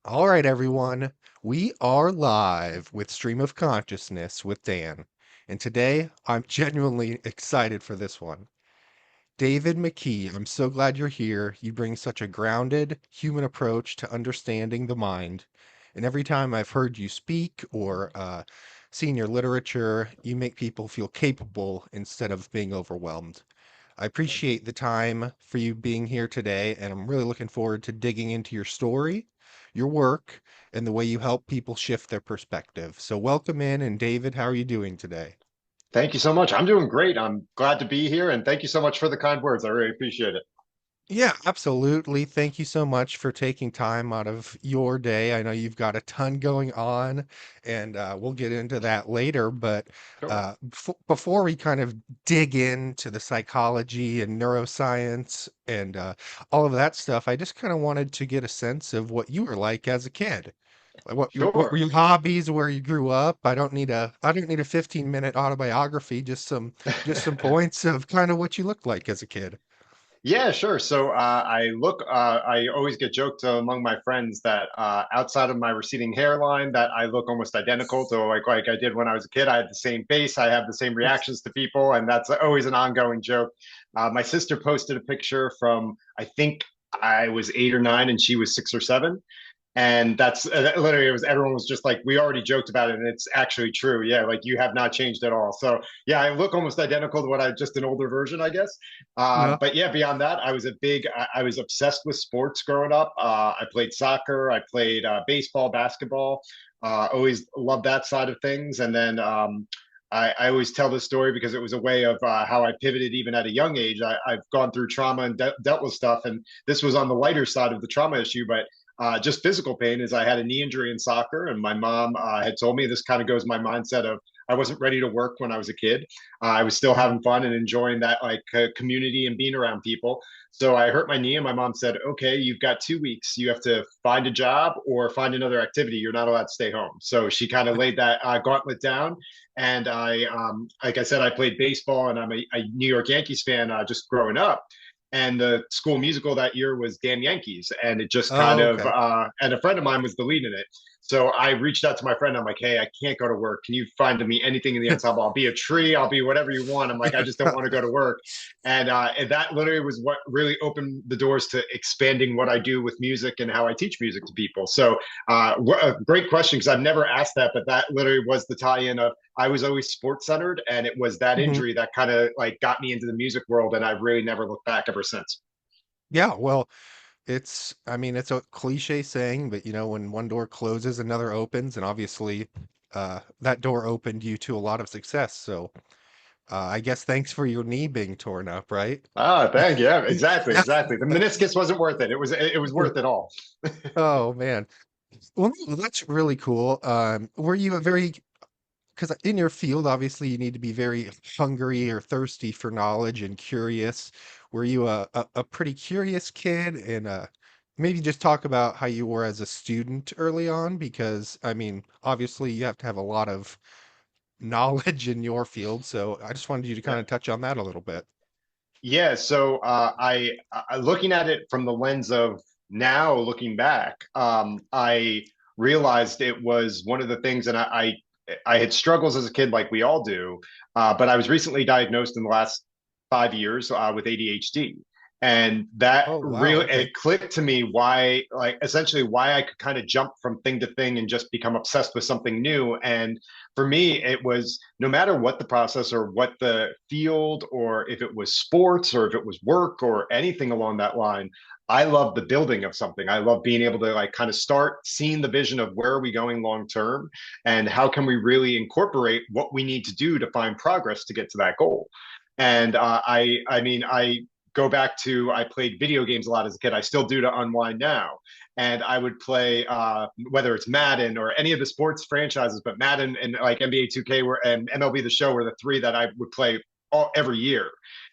All right, everyone. We are live with Stream of Consciousness with Dan. And today, I'm genuinely excited for this one. David McKee, I'm so glad you're here. You bring such a grounded, human approach to understanding the mind. And every time I've heard you speak or seen your literature, you make people feel capable instead of being overwhelmed. I appreciate the time for you being here today, and I'm really looking forward to digging into your story, your work, and the way you help people shift their perspective. So, welcome in. And David, how are you doing today? Thank you so much. I'm doing great. I'm glad to be here, and thank you so much for the kind words. I really appreciate it. Yeah, absolutely. Thank you so much for taking time out of your day. I know you've got a ton going on, and we'll get into that later. But Sure. before we kind of dig into the psychology and neuroscience and all of that stuff, I just kind of wanted to get a sense of what you were like as a kid. Like, what were Sure. your hobbies, where you grew up? I don't need a 15-minute autobiography, just some points of kind of what you looked like as a kid. Yeah, sure. I always get joked among my friends that outside of my receding hairline, that I look almost identical to like I did when I was a kid. I had the same face, I have the same reactions to people, and that's always an ongoing joke. My sister posted a picture from, I think I was 8 or 9, and she was 6 or 7. And that's literally, it was, everyone was just like, we already joked about it, and it's actually true. Yeah, like you have not changed at all. So yeah, I look almost identical to what I, just an older version, I guess. Yeah. But yeah, beyond that, I was obsessed with sports growing up. I played soccer, I played baseball, basketball. Always loved that side of things. And then I always tell this story because it was a way of how I pivoted even at a young age. I've gone through trauma and dealt with stuff, and this was on the lighter side of the trauma issue, but just physical pain. Is I had a knee injury in soccer, and my mom had told me, this kind of goes my mindset of, I wasn't ready to work when I was a kid. I was still Mhm. having fun and enjoying that like community and being around people. So I hurt my knee, and my mom said, "Okay, you've got 2 weeks. You have to find a job or find another activity. You're not allowed to stay home." So she kind of laid that gauntlet down. And like I said, I played baseball, and I'm a New York Yankees fan just growing up. And the school musical that year was Damn Yankees, and it just kind Oh, of okay. and a friend of mine was the lead in it. So I reached out to my friend. I'm like, "Hey, I can't go to work. Can you find me anything in the ensemble? I'll be a tree. I'll be whatever you want." I'm like, "I just don't want to go to work." And that literally was what really opened the doors to expanding what I do with music and how I teach music to people. So a great question, because I've never asked that, but that literally was the tie-in of, I was always sports centered, and it was that Mhm. injury that kind of like got me into the music world, and I've really never looked back ever since. Yeah, well, it's a cliche saying, but when one door closes, another opens, and obviously, that door opened you to a lot of success. So, I guess thanks for your knee being torn up, right? Thank you. Yeah, exactly, exactly. The meniscus wasn't worth it. It was worth it all. Oh man. Well, no, that's really cool. Were you a very because in your field, obviously, you need to be very hungry or thirsty for knowledge and curious. Were you a pretty curious kid? And maybe just talk about how you were as a student early on, because obviously, you have to have a lot of knowledge in your field. So I just wanted you to kind Yeah. of touch on that a little bit. Yeah, so I looking at it from the lens of now, looking back, I realized it was one of the things, and I had struggles as a kid, like we all do, but I was recently diagnosed in the last 5 years with ADHD, and that Oh, wow. really, Okay. it clicked to me why, like essentially why I could kind of jump from thing to thing and just become obsessed with something new. And for me, it was, no matter what the process or what the field, or if it was sports or if it was work or anything along that line, I love the building of something. I love being able to like kind of start seeing the vision of, where are we going long term, and how can we really incorporate what we need to do to find progress to get to that goal. And I go back to, I played video games a lot as a kid. I still do to unwind now, and I would play whether it's Madden or any of the sports franchises, but Madden and like NBA 2K and MLB The Show were the three that I would play every year.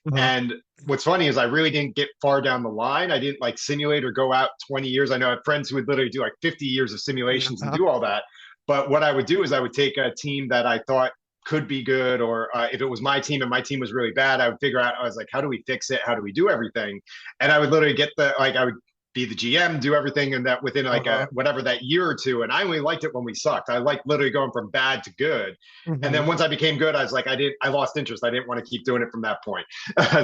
Uh-huh. And what's funny is, I really didn't get far down the line. I didn't like simulate or go out 20 years. I know I have friends who would literally do like 50 years of simulations and Yeah. do all that. But what I would do is, I would take a team that I thought could be good, or if it was my team and my team was really bad, I would figure out, I was like, how do we fix it? How do we do everything? And I would literally get the, like, I would be the GM, do everything, and that within like a Uh-huh. whatever that year or two. And I only liked it when we sucked. I liked literally going from bad to good. And then Hmm. once I became good, I was like, I lost interest. I didn't want to keep doing it from that point.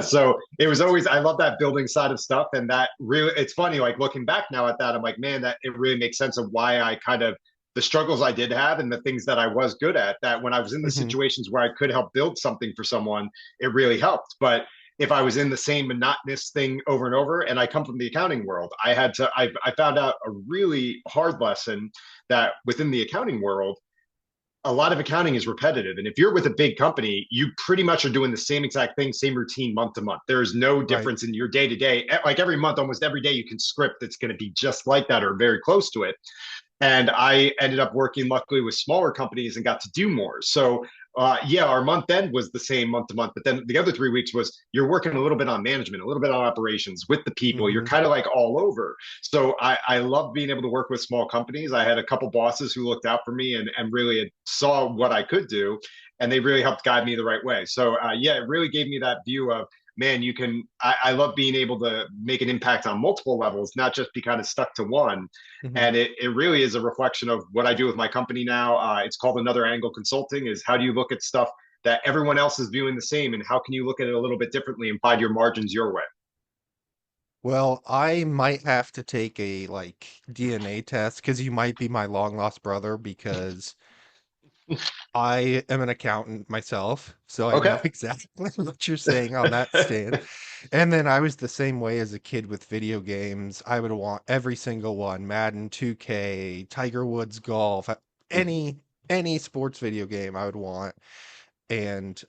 So it was always, I love that building side of stuff. And that really, it's funny, like looking back now at that, I'm like, man, that it really makes sense of why I kind of, the struggles I did have and the things that I was good at, that when I was in the Hmm. situations where I could help build something for someone, it really helped. But if I was in the same monotonous thing over and over, and I come from the accounting world, I found out a really hard lesson that within the accounting world, a lot of accounting is repetitive. And if you're with a big company, you pretty much are doing the same exact thing, same routine month to month. There is no Right. difference in your day to day. Like every month, almost every day, you can script that's going to be just like that or very close to it. And I ended up working luckily with smaller companies and got to do more. So yeah, our month end was the same month to month, but then the other 3 weeks was you're working a little bit on management, a little bit on operations with the people. You're Hmm. kind of like all over. So I love being able to work with small companies. I had a couple bosses who looked out for me and really saw what I could do, and they really helped guide me the right way. So yeah, it really gave me that view of man, you can. I love being able to make an impact on multiple levels, not just be kind of stuck to one. Hmm. And it really is a reflection of what I do with my company now. It's called Another Angle Consulting. Is how do you look at stuff that everyone else is viewing the same, and how can you look at it a little bit differently and find your margins your way? Well, I might have to take a like DNA test because you might be my long lost brother because I am an accountant myself, so I know Okay. exactly what you're saying on that stand. And then I was the same way as a kid with video games. I would want every single one, Madden 2K, Tiger Woods Golf, any sports video game I would want. And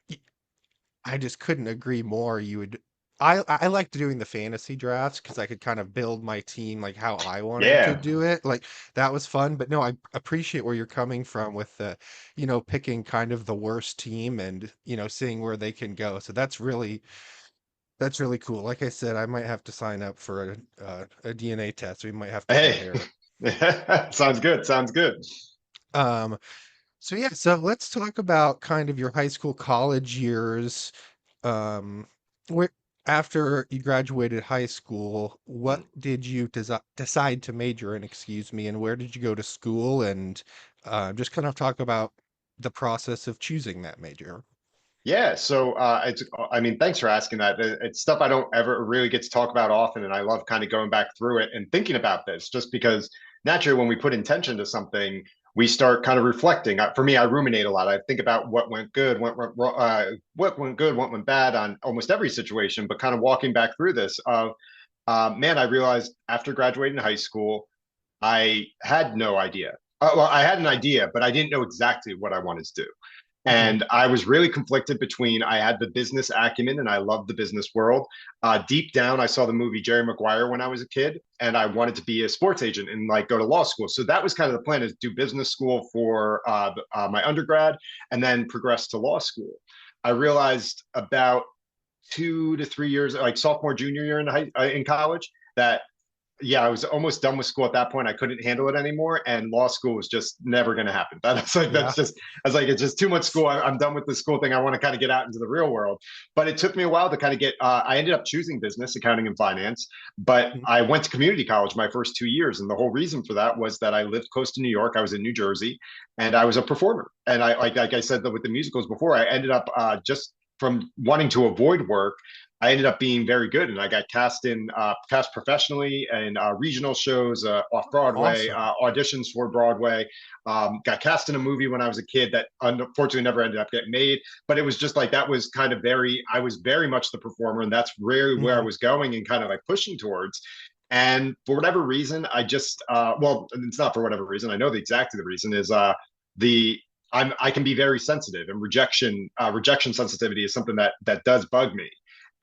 y- I just couldn't agree more. I liked doing the fantasy drafts because I could kind of build my team like how I wanted to Yeah. do it. Like that was fun. But no, I appreciate where you're coming from with picking kind of the worst team and, seeing where they can go. So that's really cool. Like I said, I might have to sign up for a DNA test. We might have to Hey. compare. Sounds good. Sounds good. Um, so yeah, so let's talk about kind of your high school, college years. Where after you graduated high school, what did you decide to major in, excuse me, and where did you go to school? And just kind of talk about the process of choosing that major. Yeah, so I mean, thanks for asking that. It's stuff I don't ever really get to talk about often, and I love kind of going back through it and thinking about this, just because naturally, when we put intention to something, we start kind of reflecting. For me, I ruminate a lot. I think about what went good, what went good, what went bad on almost every situation. But kind of walking back through this, man, I realized after graduating high school, I had no idea. Well, I had an idea, but I didn't know exactly what I wanted to do. Hmm. And I was really conflicted between I had the business acumen and I loved the business world. Deep down, I saw the movie Jerry Maguire when I was a kid, and I wanted to be a sports agent and like go to law school. So that was kind of the plan: is do business school for my undergrad and then progress to law school. I realized about 2 to 3 years, like sophomore, junior year in college, that yeah, I was almost done with school at that point. I couldn't handle it anymore, and law school was just never going to happen. That's like Yeah. that's just I was like, it's just too much school. I'm done with the school thing. I want to kind of get out into the real world. But it took me a while to kind of get. I ended up choosing business, accounting, and finance. But Mhm. I went to community college my first 2 years, and the whole reason for that was that I lived close to New York. I was in New Jersey, and I was a performer. And I like I said with the musicals before, I ended up just from wanting to avoid work, I ended up being very good, and I got cast professionally in regional shows, off Broadway, Awesome. auditions for Broadway. Got cast in a movie when I was a kid that unfortunately never ended up getting made. But it was just like that was kind of very. I was very much the performer, and that's really where I Hmm. was going and kind of like pushing towards. And for whatever reason, I just well, it's not for whatever reason. I know exactly the reason is the I can be very sensitive, and rejection sensitivity is something that does bug me.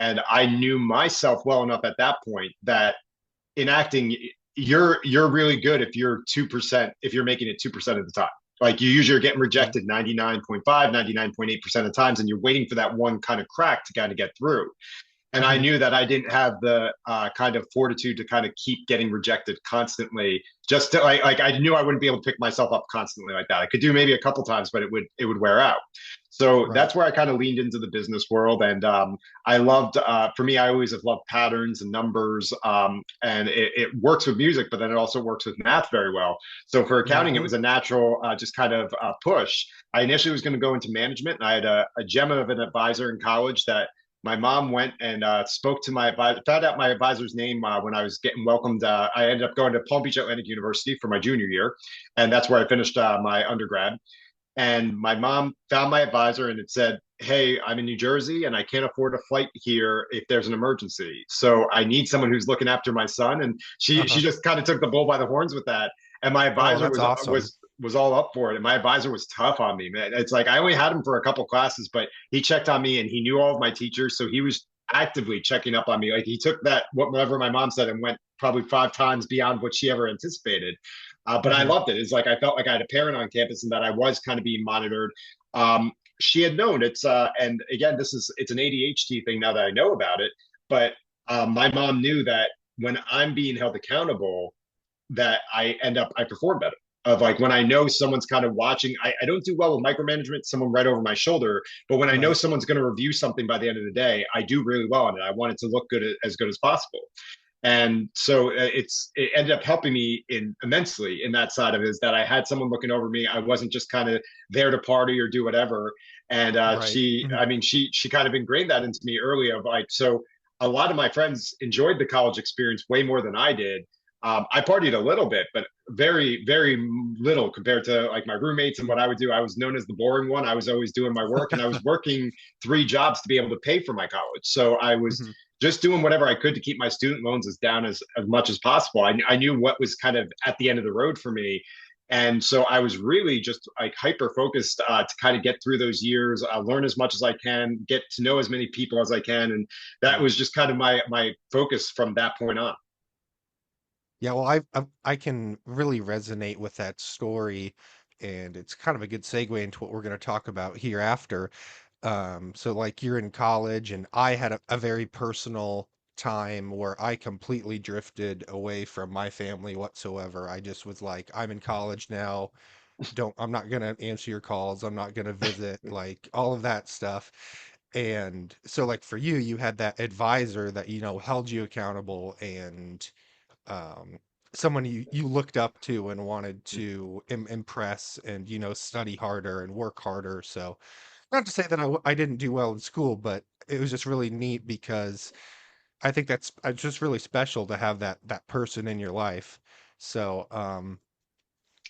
And I knew myself well enough at that point that in acting, you're really good if you're 2%, if you're making it 2% of the time. Like you usually are getting Yeah. rejected 99.5, 99.8% of times, and you're waiting for that one kind of crack to kind of get through. And I Hmm. knew that I didn't have the kind of fortitude to kind of keep getting rejected constantly. Just to, like I knew I wouldn't be able to pick myself up constantly like that. I could do maybe a couple times, but it would wear out. So Right. that's where I kind of leaned into the business world. And I loved, for me, I always have loved patterns and numbers. And it works with music, but then it also works with math very well. So for accounting, it Hmm. was a natural just kind of push. I initially was going to go into management, and I had a gem of an advisor in college that my mom went and spoke to my advisor, found out my advisor's name when I was getting welcomed. I ended up going to Palm Beach Atlantic University for my junior year, and that's where I finished my undergrad. And my mom found my advisor and it said, "Hey, I'm in New Jersey and I can't afford a flight here if there's an emergency. So I need someone who's looking after my son." And she Uh-huh. just kind of took the bull by the horns with that. And my Oh, advisor that's was awesome. was all up for it. And my advisor was tough on me, man. It's like I only had him for a couple classes, but he checked on me and he knew all of my teachers, so he was actively checking up on me. Like he took that whatever my mom said and went probably 5 times beyond what she ever anticipated. But I Hmm. loved it. It's like I felt like I had a parent on campus and that I was kind of being monitored. She had known and again, it's an ADHD thing now that I know about it. But my mom knew that when I'm being held accountable, that I perform better. Of like when I know someone's kind of watching, I don't do well with micromanagement, someone right over my shoulder. But when I know Right. someone's going to review something by the end of the day, I do really well on it. I want it to look as good as possible. And so it ended up helping me in immensely in that side of it, is that I had someone looking over me. I wasn't just kind of there to party or do whatever. And Right. Mhm. she kind of ingrained that into me early of like, so a lot of my friends enjoyed the college experience way more than I did. I partied a little bit, but very, very little compared to like my roommates and what I would do. I was known as the boring one. I was always doing my work and I was working 3 jobs to be able to pay for my college. So I was Mhm. just doing whatever I could to keep my student loans as down as much as possible. I knew what was kind of at the end of the road for me. And so I was really just like hyper focused to kind of get through those years, learn as much as I can, get to know as many people as I can, and that Right. was just kind of my focus from that point on. Yeah, well, I can really resonate with that story, and it's kind of a good segue into what we're going to talk about hereafter. So like you're in college, and I had a very personal time where I completely drifted away from my family whatsoever. I just was like, I'm in college now. I'm not gonna answer your calls. I'm not gonna visit, like all of that stuff. And so like for you, you had that advisor that, held you accountable and um, someone you looked up to and wanted to impress and study harder and work harder. So not to say that I didn't do well in school, but it was just really neat because I think that's it's just really special to have that person in your life. So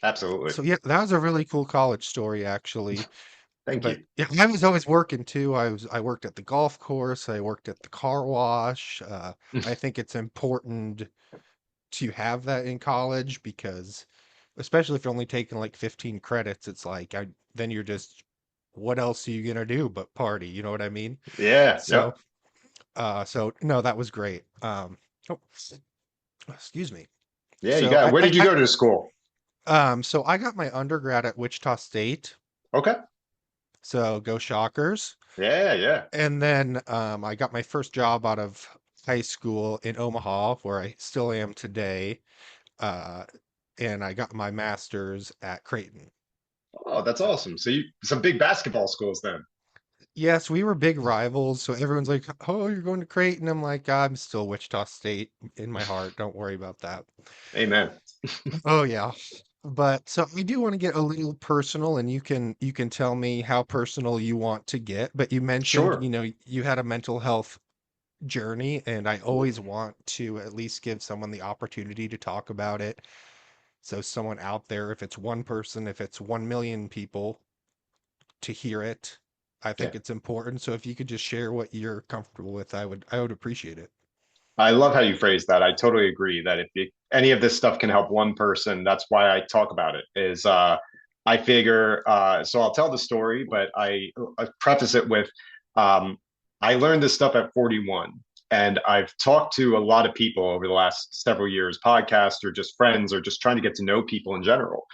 Absolutely. so yeah, that was a really cool college story actually. Thank But you. yeah, I was always working too. I worked at the golf course. I worked at the car wash. I think it's important to have that in college because especially if you're only taking like 15 credits, it's like then you're just what else are you gonna do but party, you know what I mean? Yeah. So Yep. so no, that was great. Oh, excuse me. Yeah. You So got it. Where did you go to school? so I got my undergrad at Wichita State, Okay. so go Shockers. Yeah. Yeah. And then I got my first job out of high school in Omaha, where I still am today. Uh, and I got my master's at Creighton. Oh, that's So, awesome. So you some big basketball schools then. yes, we were big rivals. So everyone's like, "Oh, you're going to Creighton." I'm like, "I'm still Wichita State in my heart. Don't worry about that." Amen. Oh yeah. But so we do want to get a little personal, and you can tell me how personal you want to get. But you mentioned, Sure. you had a mental health journey, and I always want to at least give someone the opportunity to talk about it. So someone out there, if it's one person, if it's 1 million people to hear it, I Yeah. think it's important. So if you could just share what you're comfortable with, I would appreciate it. I love how you phrase that. I totally agree that any of this stuff can help one person, that's why I talk about it. Is I figure so I'll tell the story, but I preface it with um, I learned this stuff at 41, and I've talked to a lot of people over the last several years, podcasts or just friends or just trying to get to know people in general.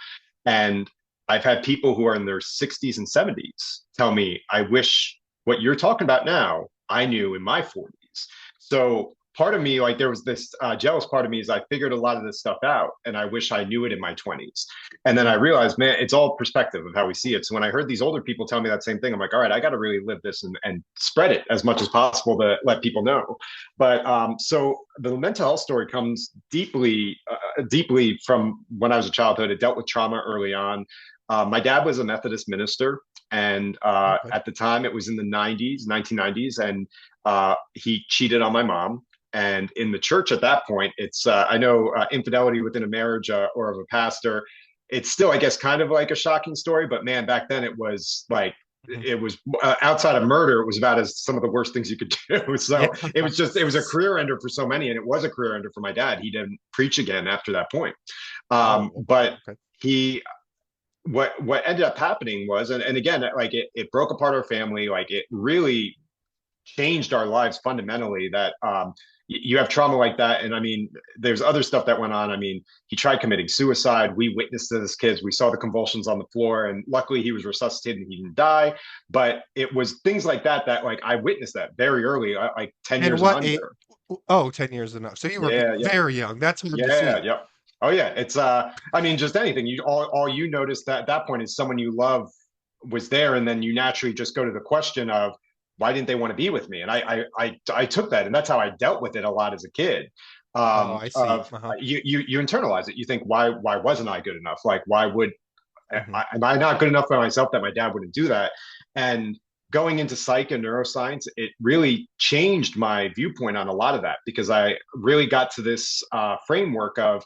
And I've had people who are in their 60s and 70s tell me, I wish what you're talking about now I knew in my 40s. So part of me, like there was this jealous part of me, is I figured a lot of this stuff out, and I wish I knew it in my 20s. And then I realized, man, it's all perspective of how we see it. So when I heard these older people tell me that same thing, I'm like, all right, I got to really live this and spread it as much as possible to let people know. But so the mental health story comes deeply from when I was a childhood. It dealt with trauma early on. My dad was a Methodist minister, and Okay. at the time it was in the 90s, 1990s, and he cheated on my mom. And in the church at that point, it's I know infidelity within a marriage or of a pastor. It's still, I guess, kind of like a shocking story, but man, back then it was like Mhm. it was outside of murder, it was about as some of the worst things you could do. Yeah. So it was a career ender for so many, and it was a career ender for my dad. He didn't preach again after that point. Oh, But okay. he what ended up happening was, and again, like it broke apart our family. Like it really changed our lives fundamentally. That you have trauma like that, and I mean, there's other stuff that went on. I mean, he tried committing suicide. We witnessed it as kids. We saw the convulsions on the floor, and luckily he was resuscitated and he didn't die. But it was things like that that like I witnessed that very early, like 10 And years and what a under. oh, 10 years enough. So you were Yeah, yeah. very young. That's hard to Yeah, see. yep. Oh yeah, it's I mean just anything. You all you notice that at that point is someone you love was there, and then you naturally just go to the question of why didn't they want to be with me? And I took that, and that's how I dealt with it a lot as a kid. Oh, I see. Of Uh-huh. you internalize it. You think why wasn't I good enough? Like why would Hmm. am I not good enough for myself that my dad wouldn't do that? And going into psych and neuroscience, it really changed my viewpoint on a lot of that because I really got to this framework of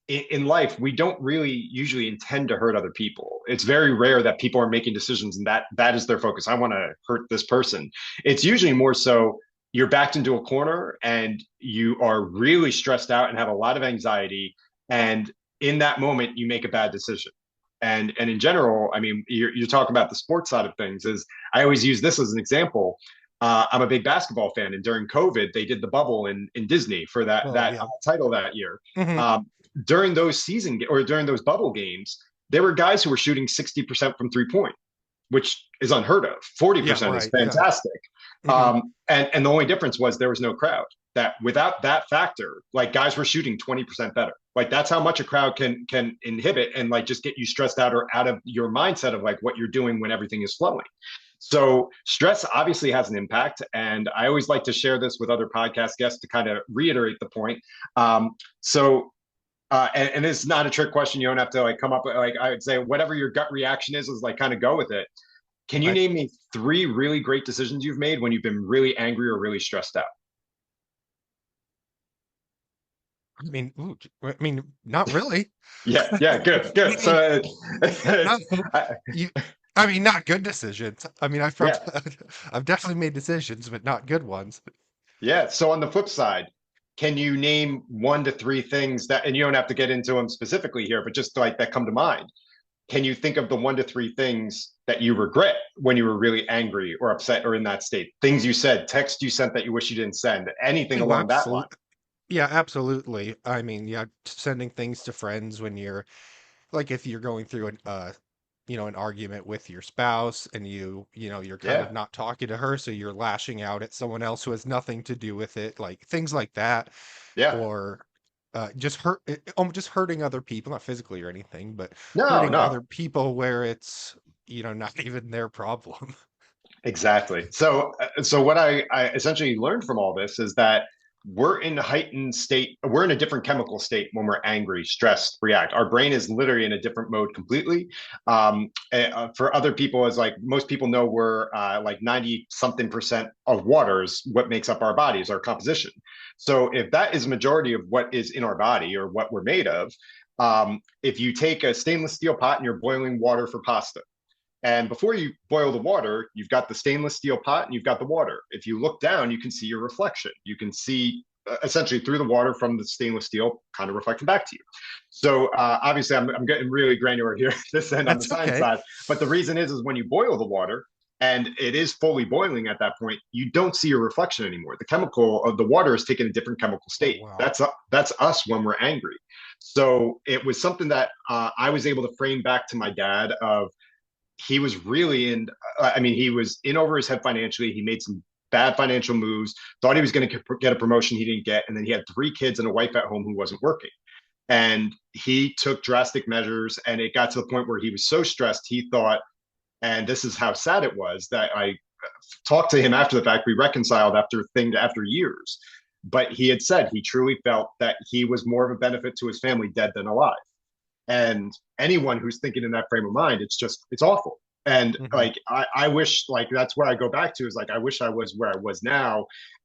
in life we don't really usually intend to hurt other people. It's very rare that people are making decisions and that is their focus. I want to hurt this person. It's usually more so you're backed into a corner and you are really stressed out and have a lot of anxiety, and in that moment you make a bad decision. And in general, I mean, you're talking about the sports side of things. Is I always use this as an example. I'm a big basketball fan, and during COVID, they did the bubble in Disney for Oh, that yeah. title that year. Hmm. During those season or during those bubble games, there were guys who were shooting 60% from 3 point, which is unheard of. Yeah, 40% is right. Yeah. fantastic. Hmm. And the only difference was there was no crowd. That without that factor, like guys were shooting 20% better. Like that's how much a crowd can inhibit and like just get you stressed out or out of your mindset of like what you're doing when everything is flowing. So stress obviously has an impact, and I always like to share this with other podcast guests to kind of reiterate the point. So and it's not a trick question. You don't have to like come up with like I would say whatever your gut reaction is like kind of go with it. Can you Right. name me three really great decisions you've made when you've been really angry or really stressed out? I mean, ooh, I mean, not really. Yeah, yeah, good, I good. mean, So, no, uh, you, I mean, not good decisions. I mean, I've yeah, probably, I've definitely made decisions, but not good ones. yeah. So on the flip side, can you name 1 to 3 things that, and you don't have to get into them specifically here, but just like that come to mind? Can you think of the 1 to 3 things that you regret when you were really angry or upset or in that state? Things you said, text you sent that you wish you didn't send, anything Oh, along that line? absolutely. Yeah, absolutely. I mean, yeah, sending things to friends when you're like if you're going through an argument with your spouse and you're kind of Yeah, not talking to her, so you're lashing out at someone else who has nothing to do with it, like things like that, yeah. or just hurting other people, not physically or anything, but No, hurting no. other people where it's, not even their problem. Exactly. So what I essentially learned from all this is that we're in a heightened state. We're in a different chemical state when we're angry, stressed, react. Our brain is literally in a different mode completely. For other people, as like most people know, we're like 90 something percent of water is what makes up our bodies, our composition. So if that is a majority of what is in our body or what we're made of, if you take a stainless steel pot and you're boiling water for pasta, and before you boil the water, you've got the stainless steel pot and you've got the water. If you look down, you can see your reflection. You can see essentially through the water from the stainless steel kind of reflecting back to you. So obviously, I'm getting really granular here, this end on the That's science okay. side. But the reason is when you boil the water and it is fully boiling at that point, you don't see your reflection anymore. The chemical of the water is taking a different chemical Oh, state. wow. That's us when we're angry. So it was something that I was able to frame back to my dad of he was really in I mean he was in over his head financially. He made some bad financial moves, thought he was going to get a promotion he didn't get, and then he had 3 kids and a wife at home who wasn't working. And he took drastic measures, and it got to the point where he was so stressed he thought, and this is how sad it was, that I talked to him after the fact. We reconciled after years, but he had said he truly felt that he was more of a benefit to his family dead than alive. And anyone who's thinking in that frame of mind, it's awful. And Hmm. like I wish, like that's where I go back to, is like I wish I was where I was now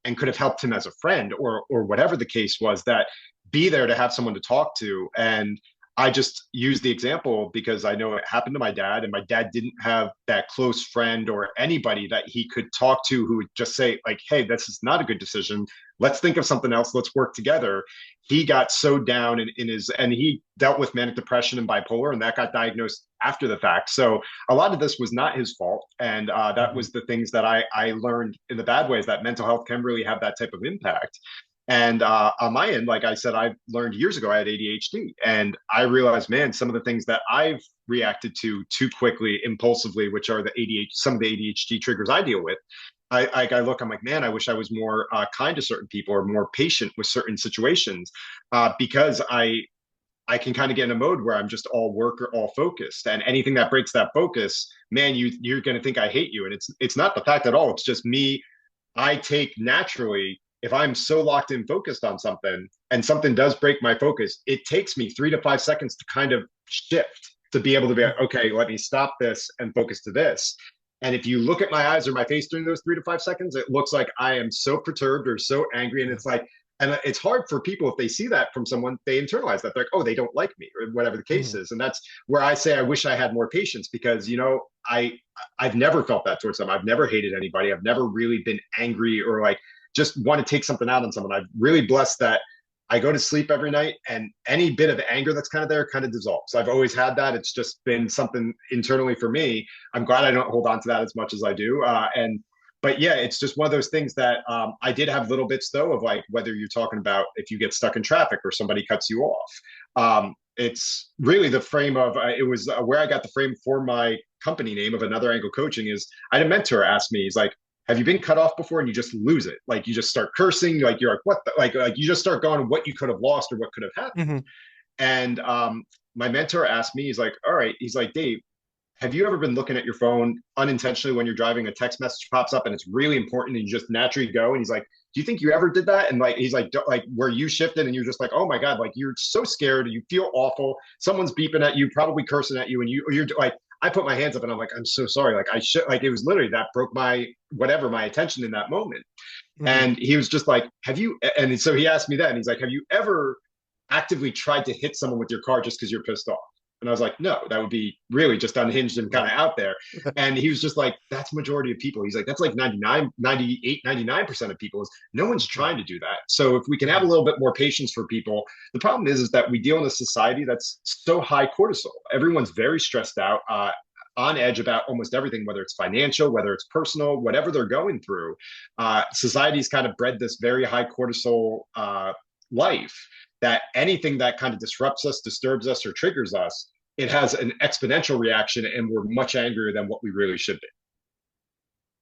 and could have helped him as a friend, or whatever the case was, that be there to have someone to talk to. And I just use the example because I know it happened to my dad, and my dad didn't have that close friend or anybody that he could talk to who would just say, like, hey, this is not a good decision. Let's think of something else. Let's work together. He got so down in his, and he dealt with manic depression and bipolar, and that got diagnosed after the fact. So a lot of this was not his fault. And that Hmm. was the things that I learned in the bad ways, that mental health can really have that type of impact. And on my end, like I said, I learned years ago I had ADHD, and I realized, man, some of the things that I've reacted to too quickly, impulsively, which are the ADHD, some of the ADHD triggers I deal with. I look, I'm like, man, I wish I was more kind to certain people or more patient with certain situations, because I can kind of get in a mode where I'm just all work or all focused, and anything that breaks that focus, man, you're going to think I hate you, and it's not the fact at all. It's just me. I take naturally, if I'm so locked in focused on something and something does break my focus, it takes me 3 to 5 seconds to kind of shift, to be able to be like, okay, let me stop this and focus to this. And if you look at my eyes or my face during those 3 to 5 seconds, it looks like I am so perturbed or so angry. And Yeah. it's like, and it's hard for people, if they see that from someone, they internalize that. They're like, oh, they don't like me, or whatever the case Hmm. is. And that's where I say I wish I had more patience, because, I've never felt that towards them. I've never hated anybody. I've never really been angry or like just want to take something out on someone. I'm really blessed that I go to sleep every night, and any bit of anger that's kind of there kind of dissolves. I've always had that. It's just been something internally for me. I'm glad I don't hold on to that as much as I do. But yeah, it's just one of those things that I did have little bits though of, like, whether you're talking about if you get stuck in traffic or somebody cuts you off. It's really the frame of it was where I got the frame for my company name of Another Angle Coaching. Is I had a mentor ask me, he's like, have you been cut off before and you just lose it? Like you just start cursing, like you're like, what the, like you just start going what you could have lost or what could have happened. Hmm. And my mentor asked me, he's like, all right, he's like, Dave, have you ever been looking at your phone unintentionally when you're driving, a text message pops up and it's really important and you just naturally go? And he's like, do you think you ever did that? And like, he's like where you shifted and you're just like, oh my God, like you're so scared, you feel awful. Someone's beeping at you, probably cursing at you. And you're like, I put my hands up and I'm like, I'm so sorry. Like I should, like, it was literally that broke my, whatever, my attention in that moment. Hmm. And he was just like, have you, and so he asked me that, and he's like, have you ever actively tried to hit someone with your car just because you're pissed off? And I was like, no, that would be really just unhinged and Yeah. kind of out there. And he was just like, that's majority of people. He's like, that's like 99, 98, 99% of people, is no one's trying to do that. So if we can have a Hmm. little bit more patience for people, the problem is that we deal in a society that's so high cortisol. Everyone's very stressed out, on edge about almost everything, whether it's financial, whether it's personal, whatever they're going through. Society's kind of bred this very high cortisol life, that anything that kind of disrupts us, disturbs us, or triggers us, it has an exponential reaction, and we're much angrier than what we really should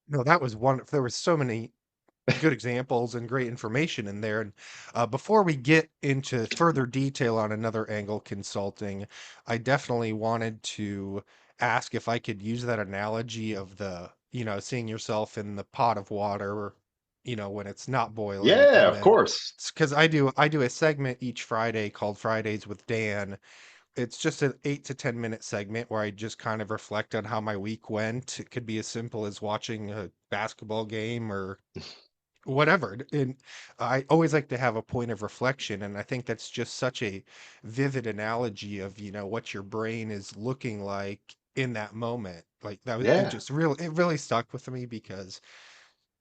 No, that was one. There was so many good examples and great information in there. And before we get into further detail on Another Angle Consulting, I definitely wanted to ask if I could use that analogy of seeing yourself in the pot of water, when it's not be. boiling, Yeah, and of then course. because I do a segment each Friday called Fridays with Dan. It's just an 8 to 10 minute segment where I just kind of reflect on how my week went. It could be as simple as watching a basketball game or whatever. And I always like to have a point of reflection, and I think that's just such a vivid analogy of, what your brain is looking like in that moment. Like that was Yeah. it really stuck with me because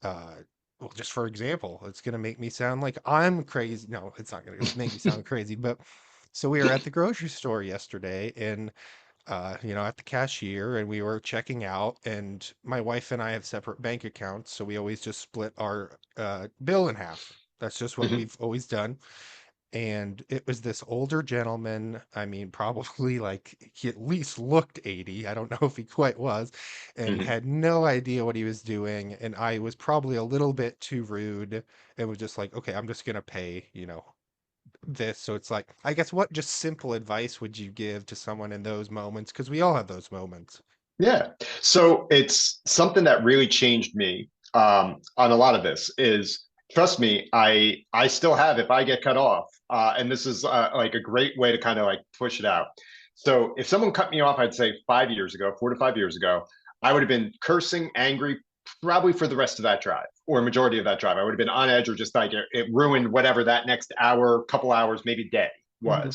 uh well, just for example, it's gonna make me sound like I'm crazy. No, it's not gonna make me sound crazy, but so we were at the grocery store yesterday, and at the cashier, and we were checking out, and my wife and I have separate bank accounts, so we always just split our bill in half. That's just what Mhm. we've always done. and it was this older gentleman. I mean, probably like he at least looked 80. I don't know if he quite was, and Mhm. had no idea what he was doing. And I was probably a little bit too rude and was just like, okay, I'm just gonna pay, this. So it's like, I guess what just simple advice would you give to someone in those moments? Because we all have those moments. Yeah. So it's something that really changed me on a lot of this is trust me, I still have if I get cut off, and this is like a great way to kind of like push it out. So if someone cut me off, I'd say 5 years ago, 4 to 5 years ago, I would have been cursing, angry, probably for the rest of that drive or majority of that drive. I would have been on edge or just like it ruined whatever that next hour, couple hours, maybe day Mhm.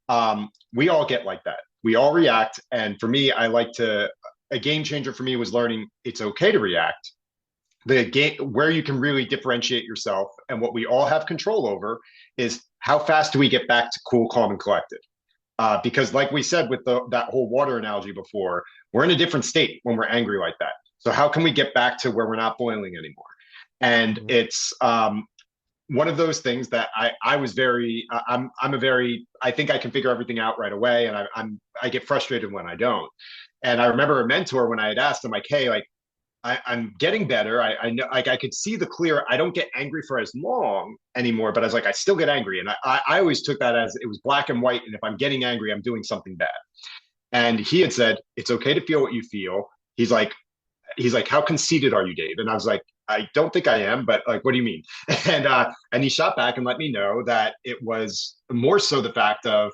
was. We all get like that. We all react. And for me, I like to, a game changer for me was learning it's okay to react. The game where you can really differentiate yourself and what we all have control over is how fast do we get back to cool, calm, and collected? Because, like we said with that whole water analogy before, we're in a different state when we're angry like that. So, how can we get back to where we're not boiling anymore? And Mhm. it's one of those things that I was very I'm a very I think I can figure everything out right away, and I get frustrated when I don't. And I remember a mentor when I had asked him like, hey, like I'm getting better. I know like I could see the clear. I don't get angry for as long anymore, but I was like I still get angry, and I always took that as it was black and white. And if I'm getting angry, I'm doing something bad. And he had said it's okay to feel what you feel. He's like he's like, how conceited are you, Dave? And I was like, I don't think I am, but like, what do you mean? And he shot back and let me know that it was more so the fact of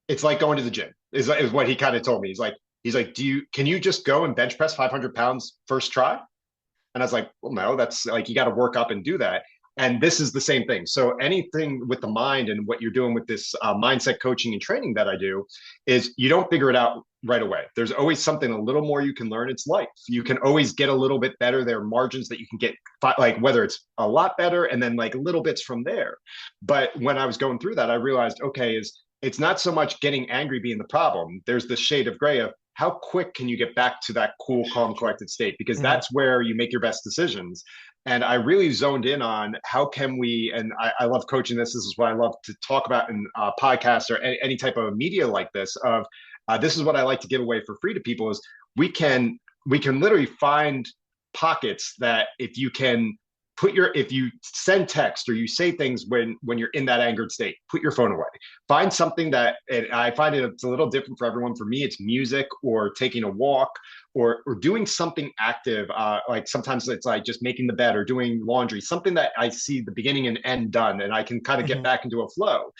it's like going to the gym is what he kind of told me. He's like, can you just go and bench press 500 pounds first try? And I was like, well, no, that's like, you got to work up and do that. And this is the same thing. So anything with the mind and what you're doing with this mindset coaching and training that I do is you don't figure it out right away. There's always something a little more you can learn. It's life. You can always get a little bit better. There are margins that you can get, like whether it's a lot better and then like little bits from there. But when I was going through that, I realized, okay, is it's not so much getting angry being the problem. There's the shade of gray of how quick can you get back to that cool, calm, collected state? Because Mhm. that's where you make your best decisions. And I really zoned in on how can we, and I love coaching this. This is what I love to talk about in podcasts or any type of media like this. Of this is what I like to give away for free to people is we can we can literally find pockets that if you can if you send text or you say things when you're in that angered state, put your phone away. Find something that, and I find it's a little different for everyone. For me, it's music or taking a walk or doing something active. Like sometimes it's like just making the bed or doing laundry, something that I see the beginning and end done, and I can kind of get Mhm. back into a flow.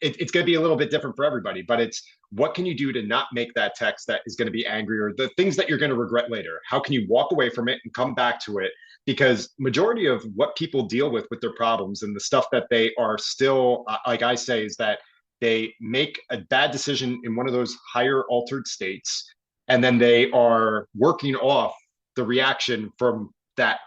It's going to be a little bit different for everybody, but it's what can you do to not make that text that is going to be angry or the things that you're going to regret later? How can you walk away from it and come back to it? Because majority of what people deal with their problems and the stuff that they are still, like I say, is that they make a bad decision in one of those higher altered states, and then they are working off the reaction from that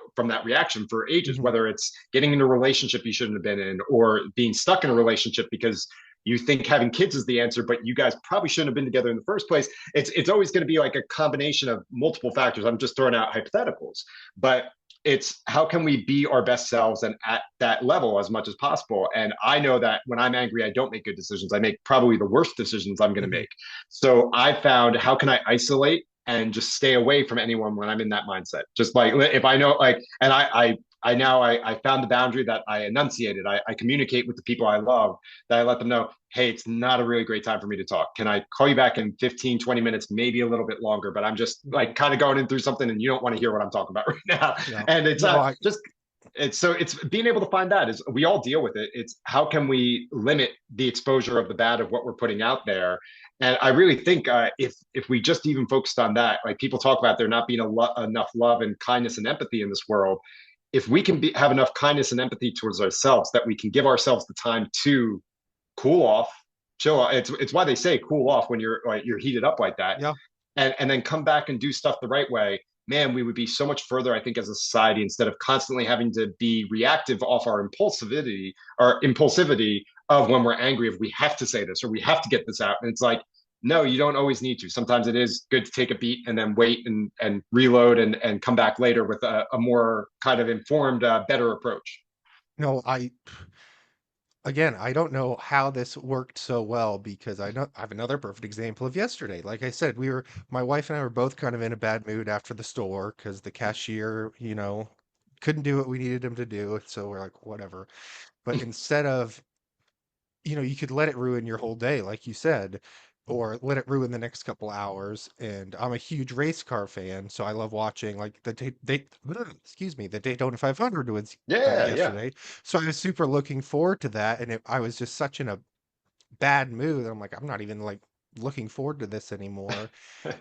reaction for ages, Mhm. whether it's getting in a relationship you shouldn't have been in or being stuck in a relationship because you think having kids is the answer, but you guys probably shouldn't have been together in the first place. It's always going to be like a combination of multiple factors. I'm just throwing out hypotheticals, but it's how can we be our best selves and at that level as much as possible. And I know that when I'm angry, I don't make good decisions. I make probably the worst decisions I'm going to Mhm. make. So I found how can I isolate and just stay away from anyone when I'm in that mindset. Just like if I know like, and I now I found the boundary that I enunciated. I communicate with the people I love that I let them know, hey, it's not a really great time for me to talk. Can I call you back in 15, 20 minutes, maybe a little bit longer, but I'm just like Mhm. kind of going in through something and you don't want to hear what I'm talking about right now. No, And it's no, I, just it's so it's being able to find that is we all deal with it. It's how can we limit the exposure of the bad of what we're putting out there. And I really think if we just even focused on that, like people talk about there not being enough love and kindness and empathy in this world, if we can have enough kindness and empathy towards ourselves that we can give ourselves the time to cool off, chill off. It's why they say cool off when you're like you're heated up like that, yeah. and then come back and do stuff the right way. Man, we would be so much further, I think, as a society instead of constantly having to be reactive off our impulsivity of when we're angry, if we have to say this or we have to get this out. And it's like, no, you don't always need to. Sometimes it is good to take a beat and then wait and reload and come back later with a more kind of informed, better approach. No, again, I don't know how this worked so well because I have another perfect example of yesterday. Like I said, my wife and I were both kind of in a bad mood after the store because the cashier, couldn't do what we needed him to do. So we're like, whatever. But instead of, you could let it ruin your whole day, like you said, or let it ruin the next couple hours. And I'm a huge race car fan, so I love watching like excuse me, the Daytona 500 was Yeah, yeah. yesterday. So I was super looking forward to that, and I was just such in a bad mood. I'm like, I'm not even like looking forward to this anymore.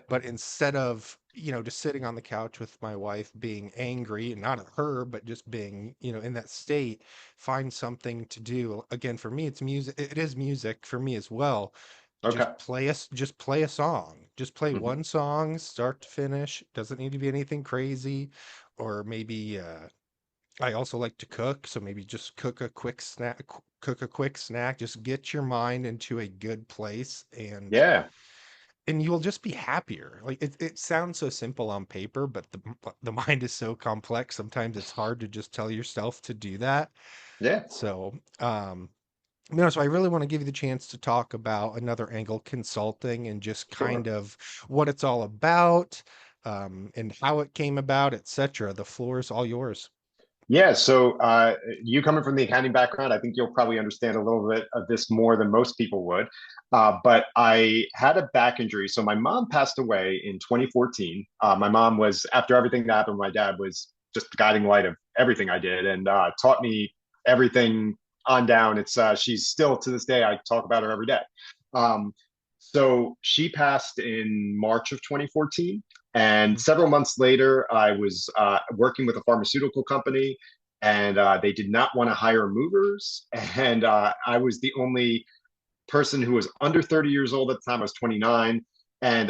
But instead of, just sitting on the couch with my wife being angry, and not at her, but just being, in that state, find something to do. Again, for me, it's music. It is music for me as well. Okay. Just play a song. Just play Hmm. one song, start to finish. Doesn't need to be anything crazy. Or maybe I also like to cook, so maybe just cook a quick snack, just get your mind into a good place, Yeah, and you'll just be happier. Like it sounds so simple on paper, but the mind is so complex. Sometimes it's hard to just tell yourself to do that. yeah, So, so I really want to give you the chance to talk about Another Angle Consulting and just kind sure. of what it's all about, and how it came about, etc. The floor is all yours. Yeah, so you coming from the accounting background, I think you'll probably understand a little bit of this more than most people would. But I had a back injury. So my mom passed away in 2014. My mom was, after everything that happened, my dad was just the guiding light of everything I did and taught me everything on down. She's still to this day, I talk about her every day. Um, so she passed in March of 2014. And Mhm. several months later, I was working with a pharmaceutical company, and they did not want to hire movers. And I was the only person who was under 30 years old at the time. I was 29. And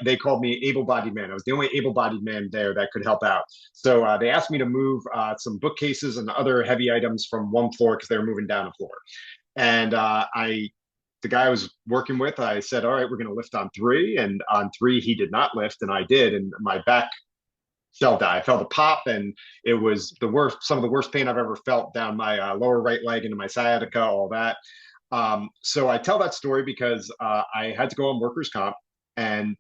they called me able-bodied man. I was the only able-bodied man there that could help out. So they asked me to move some bookcases and other heavy items from one floor because they were moving down a floor. And the guy I was working with, I said, all right, we're going to lift on three. And on three, he did not lift, and I did. And my back felt that. I felt a pop, and it was some of the worst pain I've ever felt down my lower right leg into my sciatica, all that. So I tell that story because I had to go on workers' comp. And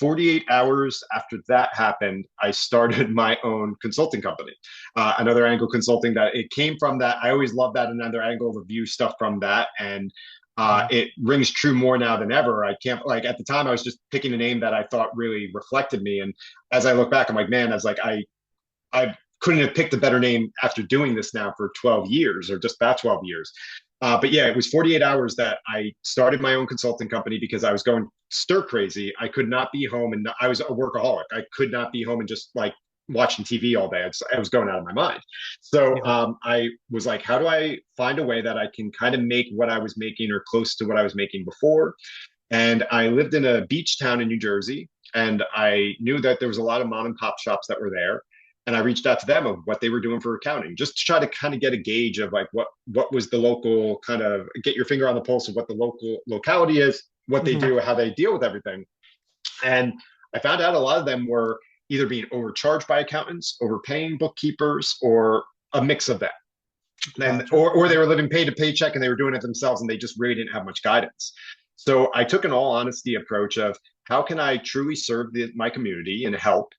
48 hours after that happened, I started my own consulting company, Another Angle Consulting. That it came from that. I always loved that Another Angle to view stuff from that, and Mhm. it rings true more now than ever. I can't like at the time I was just picking a name that I thought really reflected me, and as I look back, I'm like, man, I was like, I couldn't have picked a better name after doing this now for 12 years or just about 12 years. But yeah, it was 48 hours that I started my own consulting company because I was going stir crazy. I could not be home, and I was a workaholic. I could not be home and just like watching TV all day. I was going out of my mind. So Yeah. I was like, how do I find a way that I can kind of make what I was making or close to what I was making before? And I lived in a beach town in New Jersey, and I knew that there was a lot of mom and pop shops that were there. And I reached out to them of what they were doing for accounting, just to try to kind of get a gauge of like what was the local kind of get your finger on the pulse of what the local locality is, what they Mhm. do, how they deal with everything. And I found out a lot of them were either being overcharged by accountants, overpaying bookkeepers, or a mix of that. And Gotcha. or Okay. they were living pay to paycheck and they were doing it themselves and they just really didn't have much guidance. So I took an all honesty approach of how can I truly serve my community and help.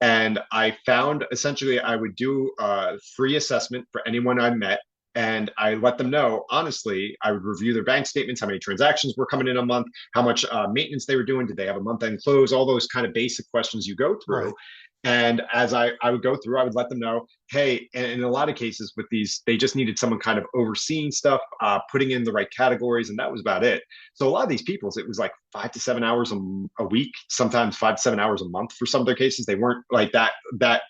And I found essentially I would do a free assessment for anyone I met. And I let them know, honestly, I would review their bank statements, how many transactions were coming in a month, how much maintenance they were doing, did they have a month end close, all those kind of basic questions you go through. Right. And as I would go through, I would let them know, hey, and in a lot of cases with these, they just needed someone kind of overseeing stuff, putting in the right categories, and that was about it. So a lot of these people's, it was like 5 to 7 hours a week, sometimes 5 to 7 hours a month for some of their cases. They weren't like that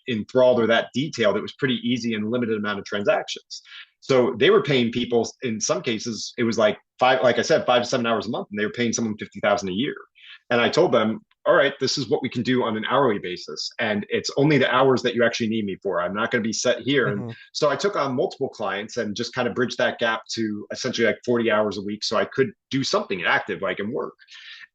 enthralled or that detailed. It was pretty easy and limited amount of transactions. So they were paying people in some cases, it was like like I said, 5 to 7 hours a month, and they were paying someone 50,000 a year. And I told them, all right, this is what we can do on an hourly basis. And it's only the hours that you actually need me for. I'm not going to be set here. And Mhm. so I took on multiple clients and just kind of bridged that gap to essentially like 40 hours a week. So I could do something active, like in work.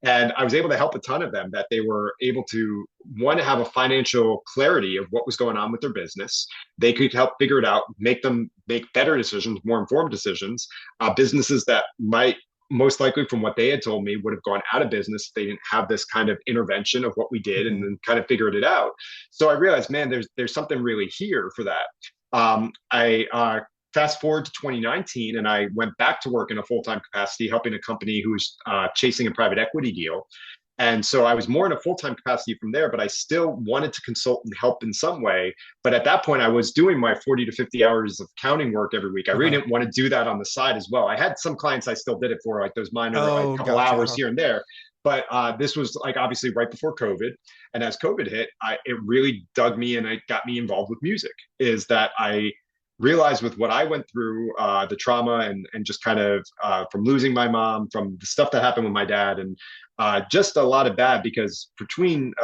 And I was able to help a ton of them that they were able to, one, have a financial clarity of what was going on with their business. They could help figure it out, make them make better decisions, more informed decisions. Businesses that might most likely, from what they had told me, would have gone out of business if they didn't have this kind of intervention of what we did and Hmm. then kind of figured it out. So I realized, man, there's something really here for that. I fast forward to 2019, and I went back to work in a full time capacity, helping a company who was chasing a private equity deal. And so I was more in a full time capacity from there, but I still wanted to consult and help in some way. But at that point, I was doing my 40 to 50 hours of counting work every week. I really Uh-huh. didn't want to do that on the side as well. I had some clients I still did it for, like those minor, like Oh, couple gotcha. hours Uh-huh. here and there. But this was like obviously right before COVID. And as COVID hit, it really dug me and it got me involved with music. Is that I realized with what I went through, the trauma and just kind of from losing my mom, from the stuff that happened with my dad, and just a lot of bad because between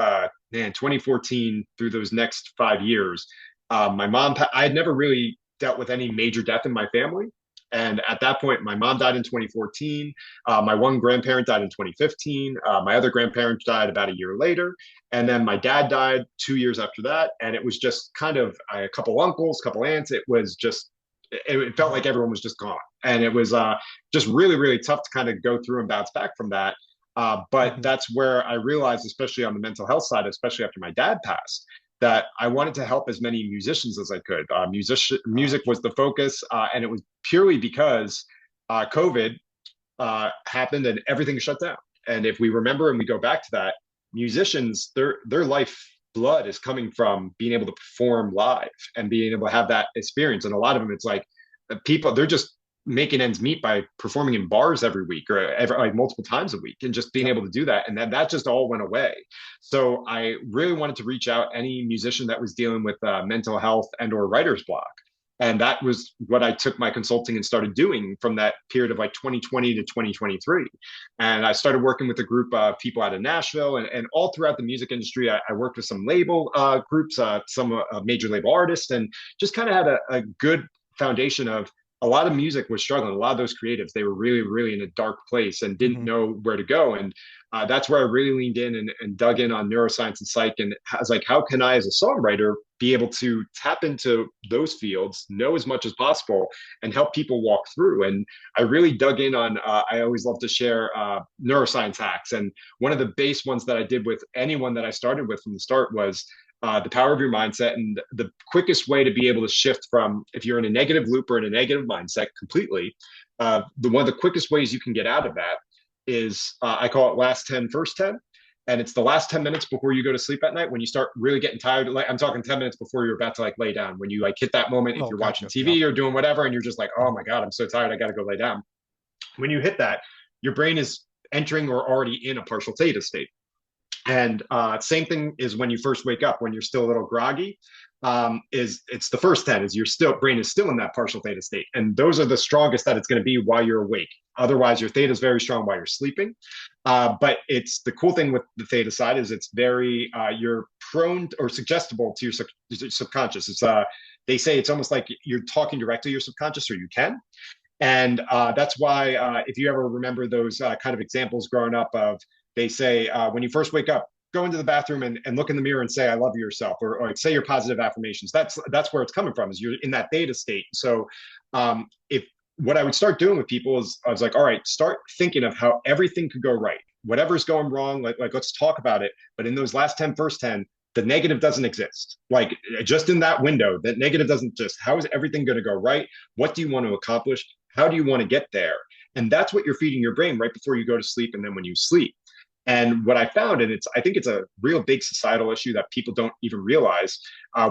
2014 through those next 5 years, my mom, I had never really dealt with any major death in my family. And at that point, my mom died in 2014. My one grandparent died in 2015. My other grandparent died about a year later. And then my dad died 2 years after that. And it was just kind of a couple uncles, couple aunts. It was just, it felt Uh-huh. like everyone was just gone. And it was just really, really tough to kind of go through and bounce back from that. But Hmm. that's where I realized, especially on the mental health side, especially after my dad passed, that I wanted to help as many musicians as I could. Music was the focus, and it was purely because COVID happened and everything shut down. And if we remember and we go back to that, musicians, their life blood is coming from being able to perform live and being able to have that experience. And a lot of them, it's like people, they're just making ends meet by performing in bars every week or like multiple times a week and just being Yep. able to do that. And that just all went away. So I really wanted to reach out any musician that was dealing with mental health and or writer's block. And that was what I took my consulting and started doing from that period of like 2020 to 2023. And I started working with a group of people out of Nashville and all throughout the music industry. I worked with some label groups, some major label artists, and just kind of had a good foundation of a lot of music was struggling. A lot of those creatives, they were really, really in a dark place and didn't Hmm. know where to go. And that's where I really leaned in and dug in on neuroscience and psych. And I was like, how can I, as a songwriter, be able to tap into those fields, know as much as possible, and help people walk through? And I really dug in on, I always love to share neuroscience hacks. And one of the base ones that I did with anyone that I started with from the start was the power of your mindset. And the quickest way to be able to shift from if you're in a negative loop or in a negative mindset completely, one of the quickest ways you can get out of that is I call it last 10, first 10. And it's the last 10 minutes before you go to sleep at night when you start really getting tired. Like I'm talking 10 minutes before you're about to like lay down, when you like hit that moment, if Oh, you're watching gotcha. Yeah. TV or doing whatever, and you're just like, oh Hmm. my God, I'm so tired. I got to go lay down. When you hit that, your brain is entering or already in a partial theta state. And same thing is when you first wake up, when you're still a little groggy. Is it's the first 10 is your still brain is still in that partial theta state, and those are the strongest that it's going to be while you're awake. Otherwise, your theta is very strong while you're sleeping. But it's the cool thing with the theta side is it's very you're prone or suggestible to your subconscious. It's they say it's almost like you're talking directly to your subconscious, or you can. And that's why, if you ever remember those kind of examples growing up of, they say, when you first wake up, go into the bathroom and look in the mirror and say, I love yourself, or like say your positive affirmations. That's where it's coming from, is you're in that theta state. So if what I would start doing with people is I was like, all right, start thinking of how everything could go right. Whatever's going wrong, like let's talk about it. But in those last 10, first 10, the negative doesn't exist. Like just in that window, that negative doesn't exist. How is everything going to go right? What do you want to accomplish? How do you want to get there? And that's what you're feeding your brain right before you go to sleep and then when you sleep. And what I found, and I think it's a real big societal issue that people don't even realize,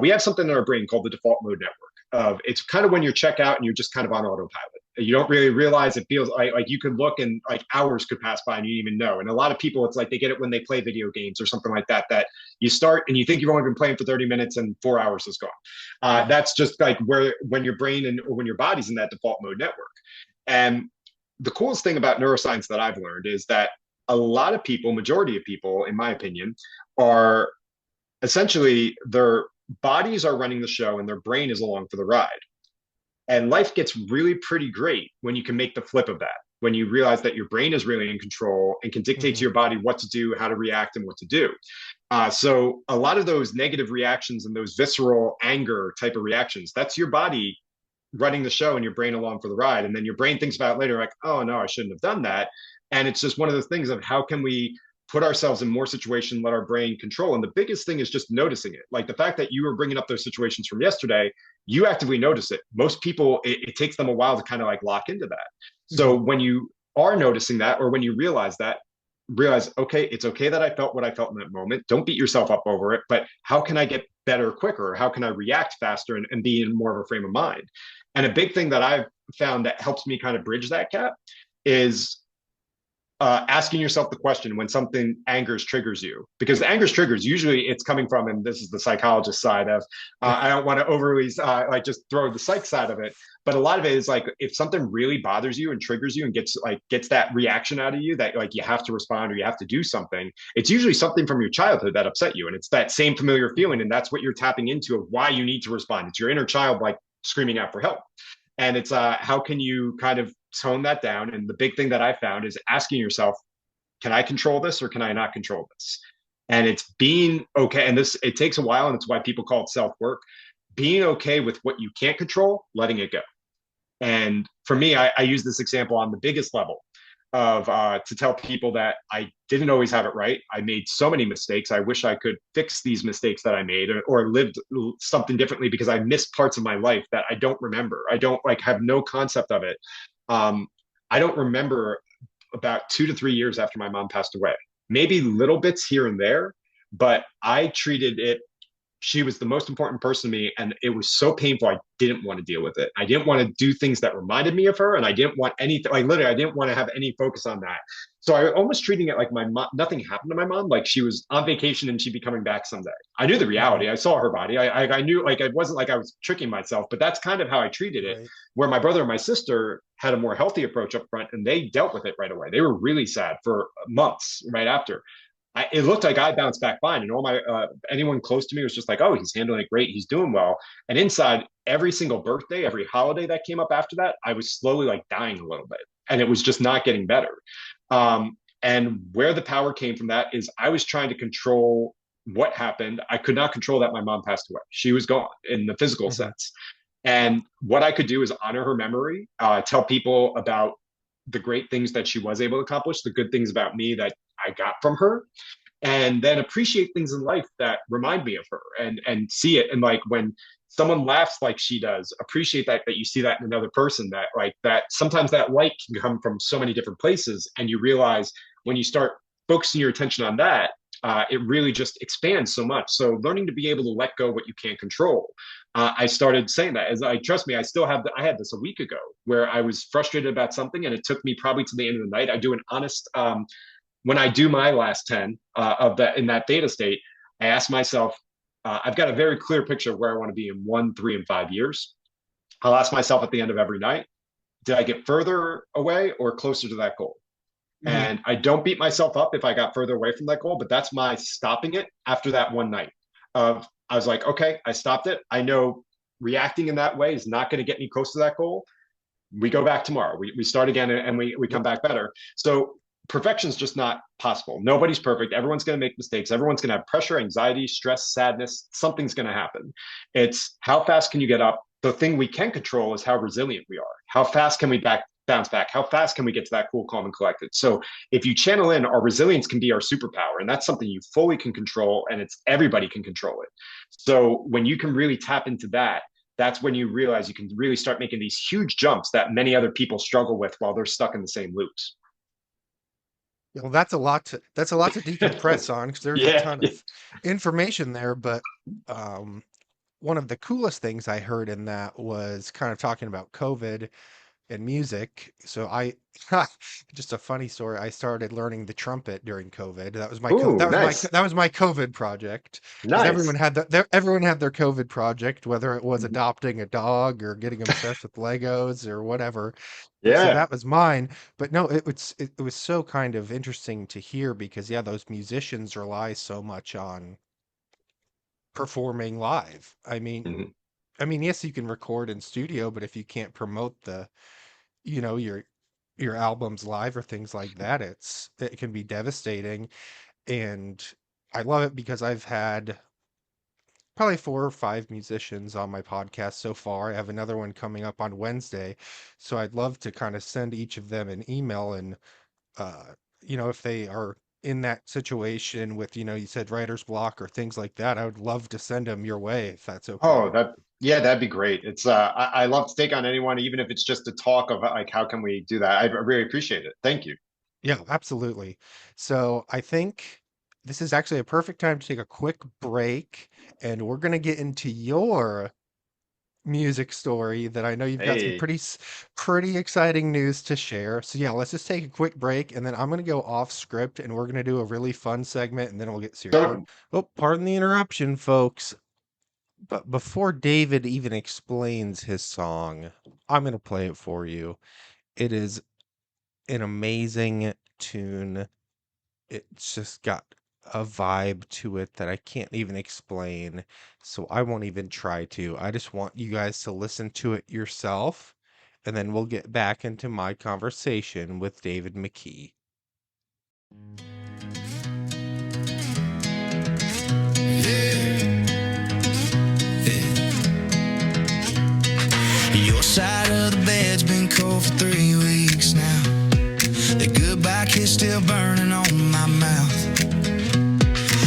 we have something in our brain called the default mode network. It's kind of when you check out and you're just kind of on autopilot. You don't really realize, it feels like you could look and like hours could pass by and you didn't even know. And a lot of people, it's like they get it when they play video games or something like that, that you start and you think you've only been playing for 30 minutes and 4 hours is gone. Yeah. That's just like where, when your brain and or when your body's in that default mode network. And the coolest thing about neuroscience that I've learned is that a lot of people, majority of people, in my opinion, are essentially their bodies are running the show and their brain is along for the ride. And life gets really pretty great when you can make the flip of that. when you realize that your brain is really in control and can dictate to Hmm. your body what to do, how to react, and what to do. So a lot of those negative reactions and those visceral anger type of reactions, that's your body running the show and your brain along for the ride. And then your brain thinks about it later, like, oh no, I shouldn't have done that. And it's just one of those things of how can we put ourselves in more situations, let our brain control. And the biggest thing is just noticing it. Like the fact that you were bringing up those situations from yesterday, you actively notice it. Most people, it takes them a while to kind of like lock into that. So Hmm. when you are noticing that, or when you realize that, realize, okay, it's okay that I felt what I felt in that moment. Don't beat yourself up over it, but how can I get better quicker? How can I react faster and be in more of a frame of mind? And a big thing that I've found that helps me kind of bridge that gap is asking yourself the question when something angers triggers you, because angers triggers usually it's coming from, and this is the psychologist side of, I don't want to overly like just throw the psych side of it, but a lot of it is like if something really bothers you and triggers you and gets that reaction out of you that like you have to respond or you have to do something, it's usually something from your childhood that upset you, and it's that same familiar feeling, Hmm. and that's what you're tapping into of why you need to respond. It's your inner child like screaming out for help. And it's how can you kind of tone that down? And the big thing that I found is asking yourself, can I control this or can I not control this? And it's being okay. And this, it takes a while, and it's why people call it self work. Being okay with what you can't control, letting it go. And for me, I use this example on the biggest level of to tell people that I didn't always have it right. I made so many mistakes. I wish I could fix these mistakes that I made, or lived something differently, because I missed parts of my life that I don't remember. I don't like have no concept of it. Um, I don't remember about 2 to 3 years after my mom passed away. Maybe little bits here and there, but I treated it, she was the most important person to me, and it was so painful. I didn't want to deal with it. I didn't want to do things that reminded me of her, and I didn't want anything, like literally I didn't want to have any focus on that. So I almost treating it like my mom, nothing happened to my mom, like she was on vacation and she'd be coming back someday. I knew the Hmm. reality. I saw her body. I knew, like it wasn't like I was tricking myself, but that's kind of how I treated it. Right. Where my brother and my sister had a more healthy approach up front, and they dealt with it right away. They were really sad for months right after. It looked like I bounced back fine, and all my anyone close to me was just like, "Oh, he's handling it great. He's doing well." And inside, every single birthday, every holiday that came up after that, I was slowly like dying a little bit, and it was just not getting better. And where the power came from that is I was trying to control what happened. I could not control that my mom passed away. She was gone in the physical Hmm. sense. And what I could do is honor her memory, tell people about the great things that she was able to accomplish, the good things about me that I got from her, and then appreciate things in life that remind me of her, and see it. And like when someone laughs like she does, appreciate that you see that in another person, that like that sometimes that light can come from so many different places, and you realize when you start focusing your attention on that, it really just expands so much. So learning to be able to let go what you can't control. I started saying that as I trust me, I still have I had this a week ago where I was frustrated about something, and it took me probably to the end of the night. I do an honest when I do my last 10 of that in that data state, I ask myself, I've got a very clear picture of where I want to be in 1, 3, and 5 years. I'll ask myself at the end of every night, did I get further away or closer to that goal? Hmm. And I don't beat myself up if I got further away from that goal, but that's my stopping it after that one night. I was like, okay, I stopped it. I know reacting in that way is not going to get me close to that goal. We go back tomorrow. We start again, and we come Yep. back better. So perfection is just not possible. Nobody's perfect. Everyone's going to make mistakes. Everyone's going to have pressure, anxiety, stress, sadness. Something's going to happen. It's how fast can you get up? The thing we can control is how resilient we are. How fast can we bounce back? How fast can we get to that cool, calm, and collected? So if you channel in, our resilience can be our superpower, and that's something you fully can control, and it's everybody can control it. So when you can really tap into that, that's when you realize you can really start making these huge jumps that many other people struggle with while they're stuck in the same loops. Well, that's a lot to decompress on because there's a Yeah, ton yeah. of information there. But um, one of the coolest things I heard in that was kind of talking about COVID and music. So I just a funny story. I started learning the trumpet during COVID. Ooh, nice, that was my COVID project because nice. everyone had their COVID project, whether it was Mhm. adopting a dog or getting obsessed with Legos or whatever. So Yeah. that was mine. But no, it was so kind of interesting to hear because yeah, those musicians rely so much on performing live. Mhm. I mean, yes, you can record in studio, but if you can't promote the, you know, your your albums live or things like that, it can be devastating. And I love it because I've had probably 4 or 5 musicians on my podcast so far. I have another one coming up on Wednesday. So I'd love to kind of send each of them an email and, uh, if they are in that situation with, you said writer's block or things like that, I would love to send them your way if that's Oh, okay. that yeah, that'd be great. It's I love to take on anyone, even if it's just a talk of like how can we do that. I really appreciate it. Thank you. Yeah, absolutely. So I think this is actually a perfect time to take a quick break, and we're going to get into your music story that I know you've got some Hey, pretty exciting news to share. So yeah, let's just take a quick break and then I'm going to go off script and we're going to do a really fun segment and then we'll get serious. Oh, so oh, pardon the interruption, folks. But before David even explains his song, I'm going to play it for you. It is an amazing tune. It's just got a vibe to it that I can't even explain, so I won't even try to. I just want you guys to listen to it yourself, and then we'll get back into my conversation with David McKee. Your side of the bed's been cold for 3 weeks now. The goodbye kiss still burning on my mouth.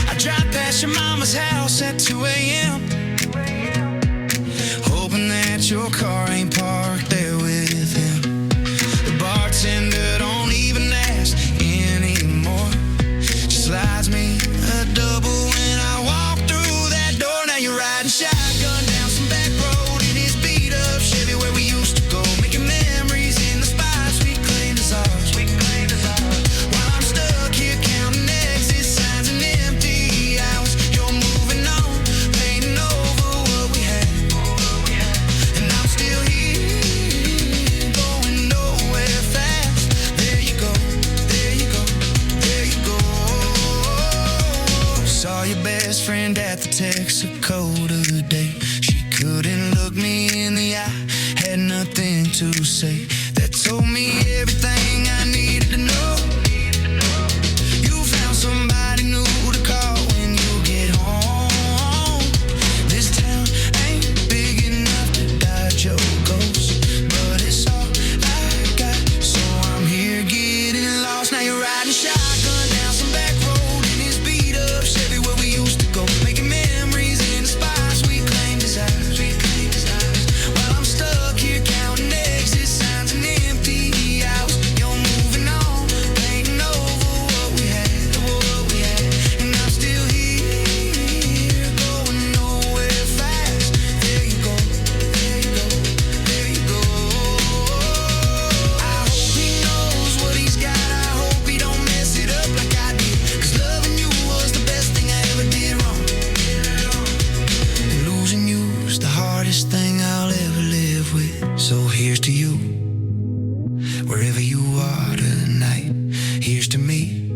I drive past your mama's house at 2 a.m. hoping that your car ain't parked there with him. The bartender don't even ask anymore. She slides me a double when I walk through that door. Now you're riding shotgun down some back road in his beat up Chevy where we used to go, making memories in the spots we claimed as ours. While I'm stuck here counting exit signs and empty hours, you're moving on, painting over what we had. And I'm still here, going nowhere fast. There you go, there you go, there you go. Saw your best friend at the Texaco today. She couldn't look me in the eye, had nothing to say. That told me everything I needed to know. You found somebody new to call when you get home. This town ain't big enough to dodge your ghost, but it's all I got, so I'm here getting lost. Now you're riding shotgun down some back road in his beat up Chevy where we used to go, making memories in the spots we claimed as ours. While I'm stuck here counting exit signs and empty hours, you're moving on, painting over what we had, and I'm still here, going nowhere fast. There you go, there you go, there you go. I hope he knows what he's got, I hope he don't mess it up like I did, 'cause loving you was the best thing I ever did wrong. And losing you's the hardest thing I'll ever live with. So here's to you, wherever you are tonight. Here's to me,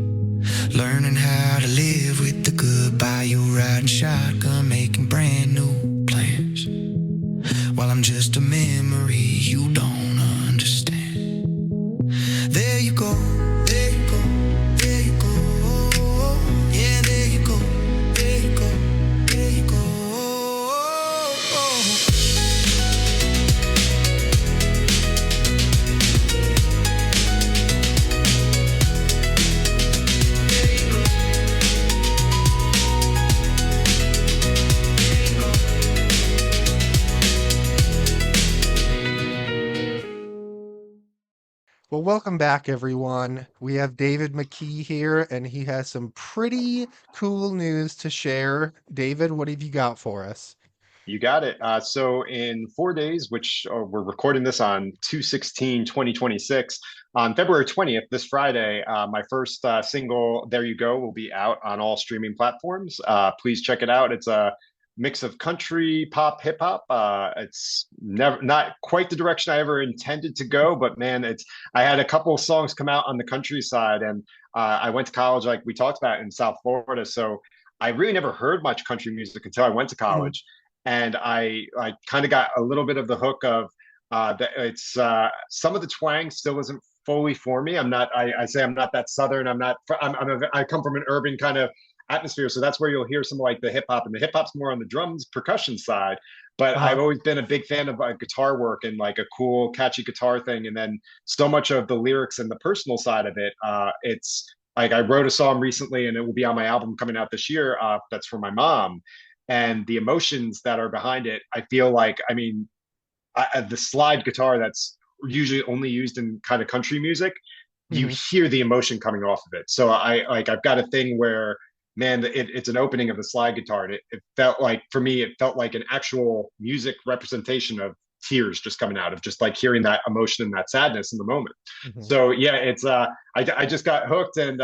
learning how to live with the goodbye. You riding shotgun, making brand new plans, while I'm just a memory you don't understand. There you go, there you go, there you go. Yeah, there you go, there you go, there you go. Well, welcome back, everyone. We have David McKee here, and he has some pretty cool news to share. David, what have you got for us? you got it. So in 4 days, which we're recording this on 2/16/2026, on February 20th, this Friday, my first single, There You Go, will be out on all streaming platforms. Please check it out. It's a mix of country, pop, hip hop. It's never not quite the direction I ever intended to go, but man, it's I had a couple of songs come out on the countryside, and I went to college, like we talked about, in South Florida. So I really never heard much country music until I went to Mhm. college, and I kind of got a little bit of the hook of that it's some of the twang still isn't fully for me. I'm not. I say I'm not that southern. I'm not. I come from an urban kind of atmosphere, so that's where you'll hear some of like the hip hop, and the hip hop's more on the drums, percussion side. But I've Uh-huh. always been a big fan of guitar work and like a cool, catchy guitar thing. And then so much of the lyrics and the personal side of it, it's like I wrote a song recently, and it will be on my album coming out this year. That's for my mom, and the emotions that are behind it. I feel like, I mean, the slide guitar that's usually only used in kind of country music, you Hmm. hear the emotion coming off of it. So I've got a thing where, man, it's an opening of the slide guitar, and it felt like, for me, it felt like an actual music representation of tears just coming out of just like hearing that emotion and that sadness in the moment. Hmm. So yeah, it's I just got hooked, and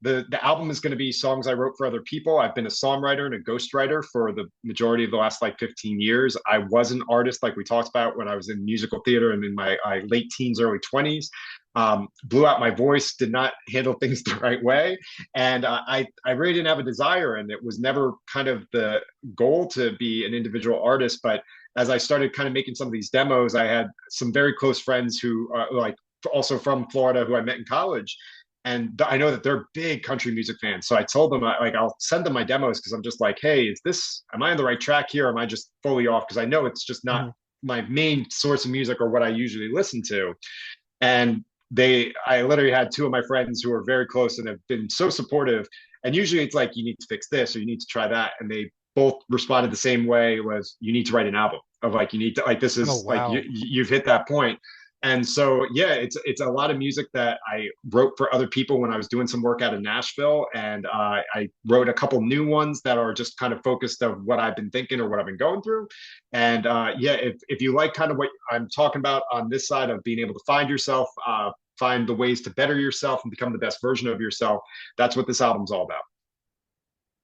the album is going to be songs I wrote for other people. I've been a songwriter and a ghostwriter for the majority of the last like 15 years. I was an artist, like we talked about, when I was in musical theater and in my late teens, early 20s. Blew out my voice, did not handle things the right way, and I really didn't have a desire, and it was never kind of the goal to be an individual artist. But as I started kind of making some of these demos, I had some very close friends who are like also from Florida who I met in college. And I know that they're big country music fans. So I told them, like, I'll send them my demos because I'm just like, hey, am I on the right track here? Am I just fully off? Because I know it's just not Hmm. my main source of music or what I usually listen to. And I literally had two of my friends who are very close and have been so supportive. And usually it's like, you need to fix this or you need to try that. And they both responded the same way: was, you need to write an album, of like, you need to, like, this Oh, is like, wow. you've hit that point. And so yeah, it's a lot of music that I wrote for other people when I was doing some work out in Nashville, and I wrote a couple new ones that are just kind of focused of what I've been thinking or what I've been going through. And yeah, if you like kind of what I'm talking about on this side of being able to find yourself, find the ways to better yourself and become the best version of yourself, that's what this album's all about.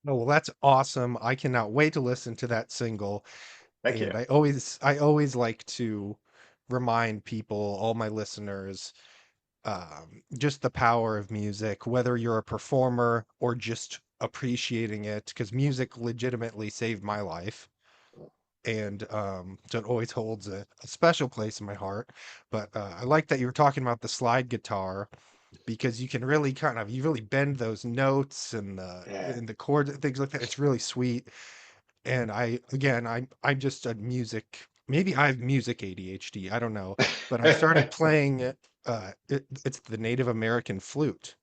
Oh, well, that's awesome. I cannot wait to listen to that single. Heck And yeah. I always like to remind people, all my listeners, just the power of music, whether you're a performer or just appreciating it, because music legitimately saved my life. And so it always holds a special place in my heart. But I like that you were talking about the slide guitar because you can really you really bend those notes Yeah. and the chords and things like that. It's really sweet. And I'm just a music. Maybe I have music ADHD. I don't know, but I started playing it's the Native American flute.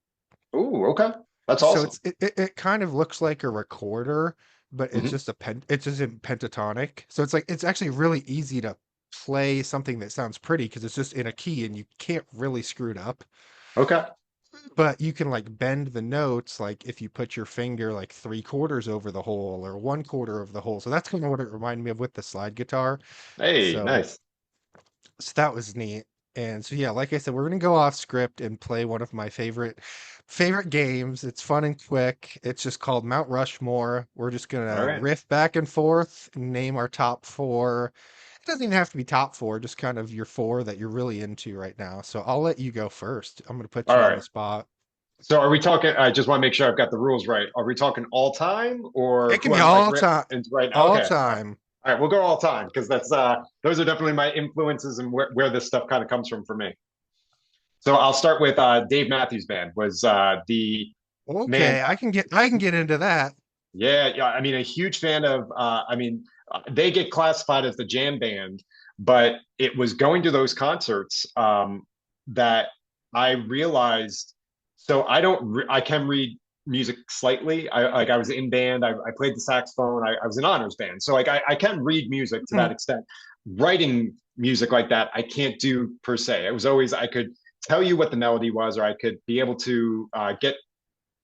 Ooh, okay. That's So awesome. it kind of looks like a recorder, but Hmm. it's just in pentatonic. So it's like it's actually really easy to play something that sounds pretty because it's just in a key and you can't really screw it up. Okay. But you can like bend the notes like if you put your finger like three quarters over the hole or one quarter of the hole. So that's kind of what it reminded me of with the slide guitar. Hey, So nice. so that was neat. And so yeah, like I said, we're gonna go off script and play one of my favorite games. It's fun and quick. It's just called Mount Rushmore. We're just All gonna right. riff back and forth, name our top four. It doesn't even have to be top four, just kind of your four that you're really into right now. So I'll let you go first. I'm gonna put All you on the right. spot. So are we talking, I just want to make sure I've got the rules right. Are we talking all time or It can who be I'm like all time, into right now? all Okay. All right. time. All right, we'll go all time because that's those are definitely my influences and where this stuff kind of comes from for me. So I'll start with Dave Matthews Band was the man. Okay, I can get into that. Yeah, yeah. I mean, a huge fan of. I mean, they get classified as the jam band, but it was going to those concerts that I realized. So I don't. I can read music slightly. I was in band. I played the saxophone. I was in honors band. So like I can read music to that Mhm. extent. Writing music like that, I can't do per se. It was always I could tell you what the melody was, or I could be able to get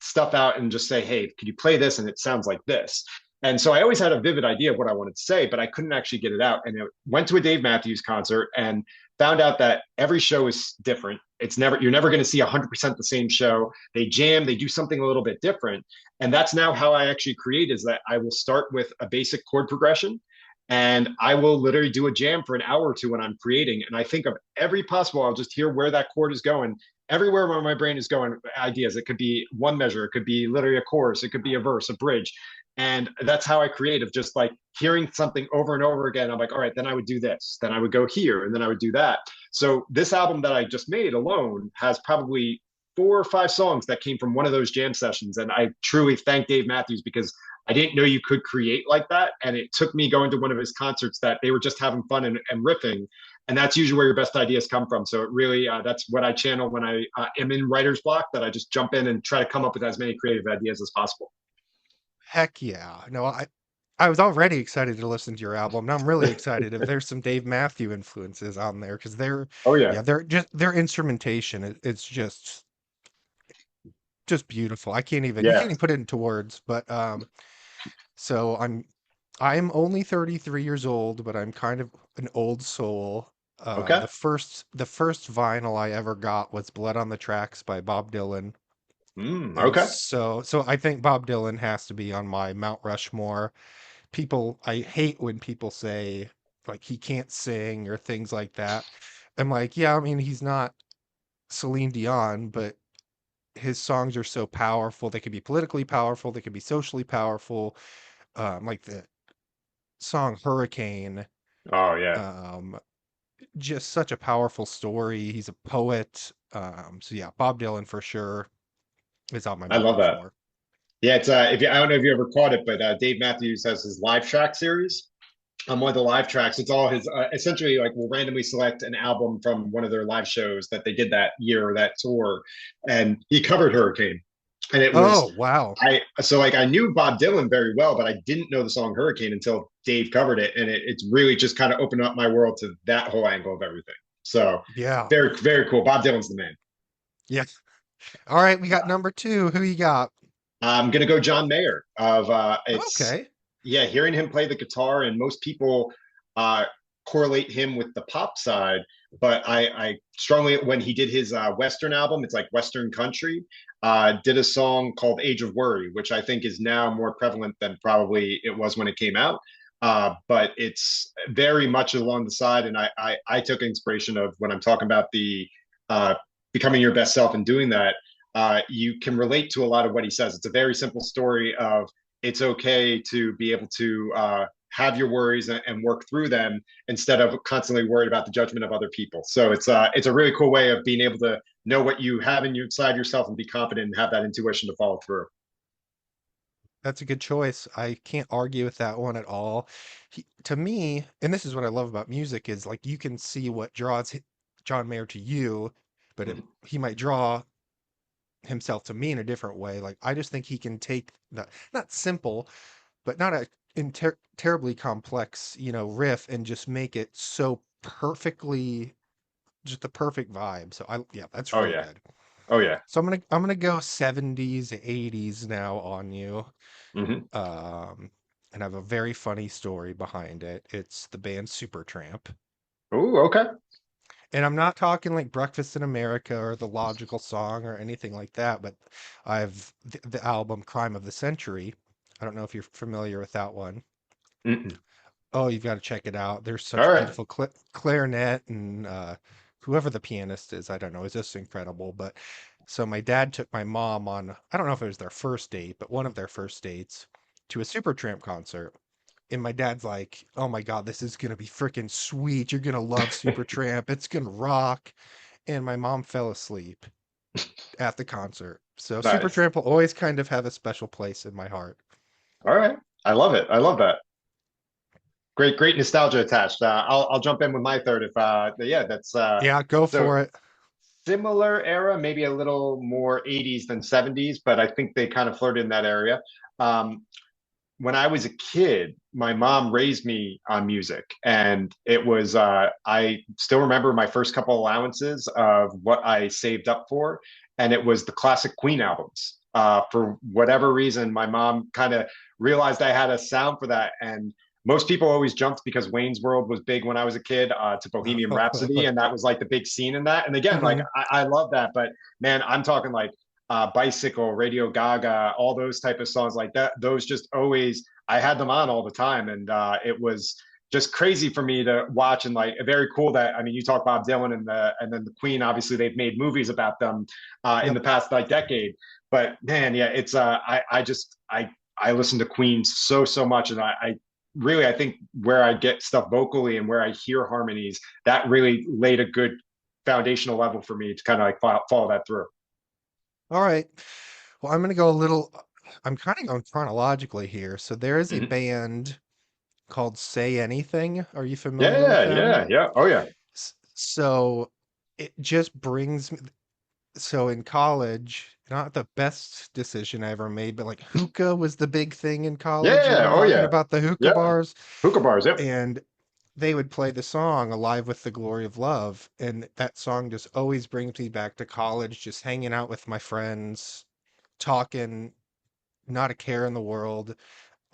stuff out and just say, hey, could you play this? And it sounds like this. And so I always had a vivid idea of what I wanted to say, but I couldn't actually get it out. And I went to a Dave Matthews concert and found out that every show is different. You're never going to see 100% the same show. They jam, they do something a little bit different. And that's now how I actually create is that I will start with a basic chord progression and I will literally do a jam for an hour or two when I'm creating. And I think of every possible, I'll just hear where that chord is going everywhere where my brain is going ideas. It could be one measure, it could be literally a chorus, it could be a verse, a bridge. And that's how I create of just like hearing something over and over again. I'm like, all right, then I would do this, then I would go here, and then I would do that. So this album that I just made alone has probably 4 or 5 songs that came from one of those jam sessions. And I truly thank Dave Matthews because I didn't know you could create like that. And it took me going to one of his concerts that they were just having fun and riffing. And that's usually where your best ideas come from. So it really, that's what I channel when I am in writer's block, that I just jump in and try to come up with as many creative ideas as possible. Heck yeah. No, I was already excited to listen to your album. Now I'm really excited if there's some Dave Matthew influences on there because Oh, yeah. yeah, they're just their instrumentation. It's just beautiful. You Yeah. can't even put it into words. But so I'm only 33 years old, but I'm kind of an old soul. Okay. The first vinyl I ever got was Blood on the Tracks by Bob Dylan. And Okay. so I think Bob Dylan has to be on my Mount Rushmore. I hate when people say like he can't sing or things like that. I'm like, yeah, I mean, he's not Celine Dion, but his songs are so powerful. They can be politically powerful, they can be socially powerful. Like the song Hurricane, Oh, yeah. um, just such a powerful story. He's a poet. So yeah, Bob Dylan for sure is on my I Mount love that. Rushmore. Yeah, it's if you, I don't know if you ever caught it, but Dave Matthews has his live track series. On one of the live tracks, it's all his essentially like we'll randomly select an album from one of their live shows that they did that year or that tour, and he covered Hurricane, and it was Oh, wow. I knew Bob Dylan very well, but I didn't know the song Hurricane until Dave covered it, and it's really just kind of opened up my world to that whole angle of everything. So Yeah. very very cool. Bob Dylan's the man. Yeah. All right, we got number two. Who you got? I'm gonna go John Mayer. Of it's Okay. Yeah, hearing him play the guitar, and most people uh, correlate him with the pop side, but I strongly when he did his Western album, it's like Western country. Did a song called "Age of Worry," which I think is now more prevalent than probably it was when it came out. But it's very much along the side, and I took inspiration of when I'm talking about the uh, becoming your best self and doing that. You can relate to a lot of what he says. It's a very simple story of it's okay to be able to have your worries and work through them instead of constantly worried about the judgment of other people. So it's a really cool way of being able to know what you have inside yourself and be confident and have that intuition to follow through. That's a good choice. I can't argue with that one at all. To me, and this is what I love about music, is like you can see what draws John Mayer to you, but he might draw himself to me in a different way. Like I just think he can take the not simple, but not a terribly complex, riff and just make it so perfectly, just the perfect vibe. So yeah, that's Oh really yeah, good. oh yeah. So I'm gonna go 70s, 80s now on you. Mm-hmm. Um, and I have a very funny story behind it. It's the band Supertramp. Oh, okay. And I'm not talking like Breakfast in America or The Logical Song or anything like that, but I've the album Crime of the Century. I don't know if you're familiar with that one. Mm-mm. Oh, you've got to check it out. There's All such right. beautiful clarinet and whoever the pianist is, I don't know, is just incredible. But so my dad took my mom on, I don't know if it was their first date, but one of their first dates to a Supertramp concert. And my dad's like, "Oh my God, this is gonna be freaking sweet. You're gonna love Supertramp. It's gonna rock." And my mom fell asleep at the concert. So Nice. Supertramp will always kind of have a special place in my heart. All right. I love it. I love that. Great, great nostalgia attached. I'll jump in with my third if yeah, that's Yeah, go so for it. similar era, maybe a little more 80s than 70s, but I think they kind of flirted in that area. Um, when I was a kid, my mom raised me on music, and it was I still remember my first couple allowances of what I saved up for, and it was the classic Queen albums. For whatever reason, my mom kind of realized I had a sound for that, and most people always jumped because Wayne's World was big when I was a kid to Bohemian Rhapsody, and that was like the big scene in that. And again, like Mhm. I love that, but man, I'm talking like Bicycle, Radio Gaga, all those type of songs like that. Those just always, I had them on all the time, and it was just crazy for me to watch. And like very cool that I mean, you talk Bob Dylan and then the Queen. Obviously, they've made movies about them in Yep. the past like decade. But man, yeah, it's I just I listen to Queen so much, and really, I think where I get stuff vocally and where I hear harmonies, that really laid a good foundational level for me to kind of like follow that through. All right. Well, I'm going to go a little, I'm kind of going chronologically here. So there is a Mhm. band called Say Anything. Are you familiar with Yeah, them? yeah, yeah. Oh, yeah. So it just brings me, so in college, not the best decision I ever made, but like hookah was the big thing in college. You know Yeah. what I'm Oh, talking yeah. about? The hookah Yeah. bars. Hookah bars. Yep. And they would play the song Alive with the Glory of Love. And that song just always brings me back to college, just hanging out with my friends, talking, not a care in the world.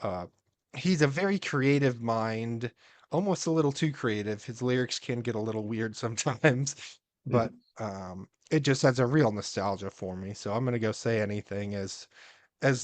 Uh, he's a very creative mind, almost a little too creative. His lyrics can get a little weird sometimes, but it just has a real nostalgia for me. So I'm gonna go Say Anything as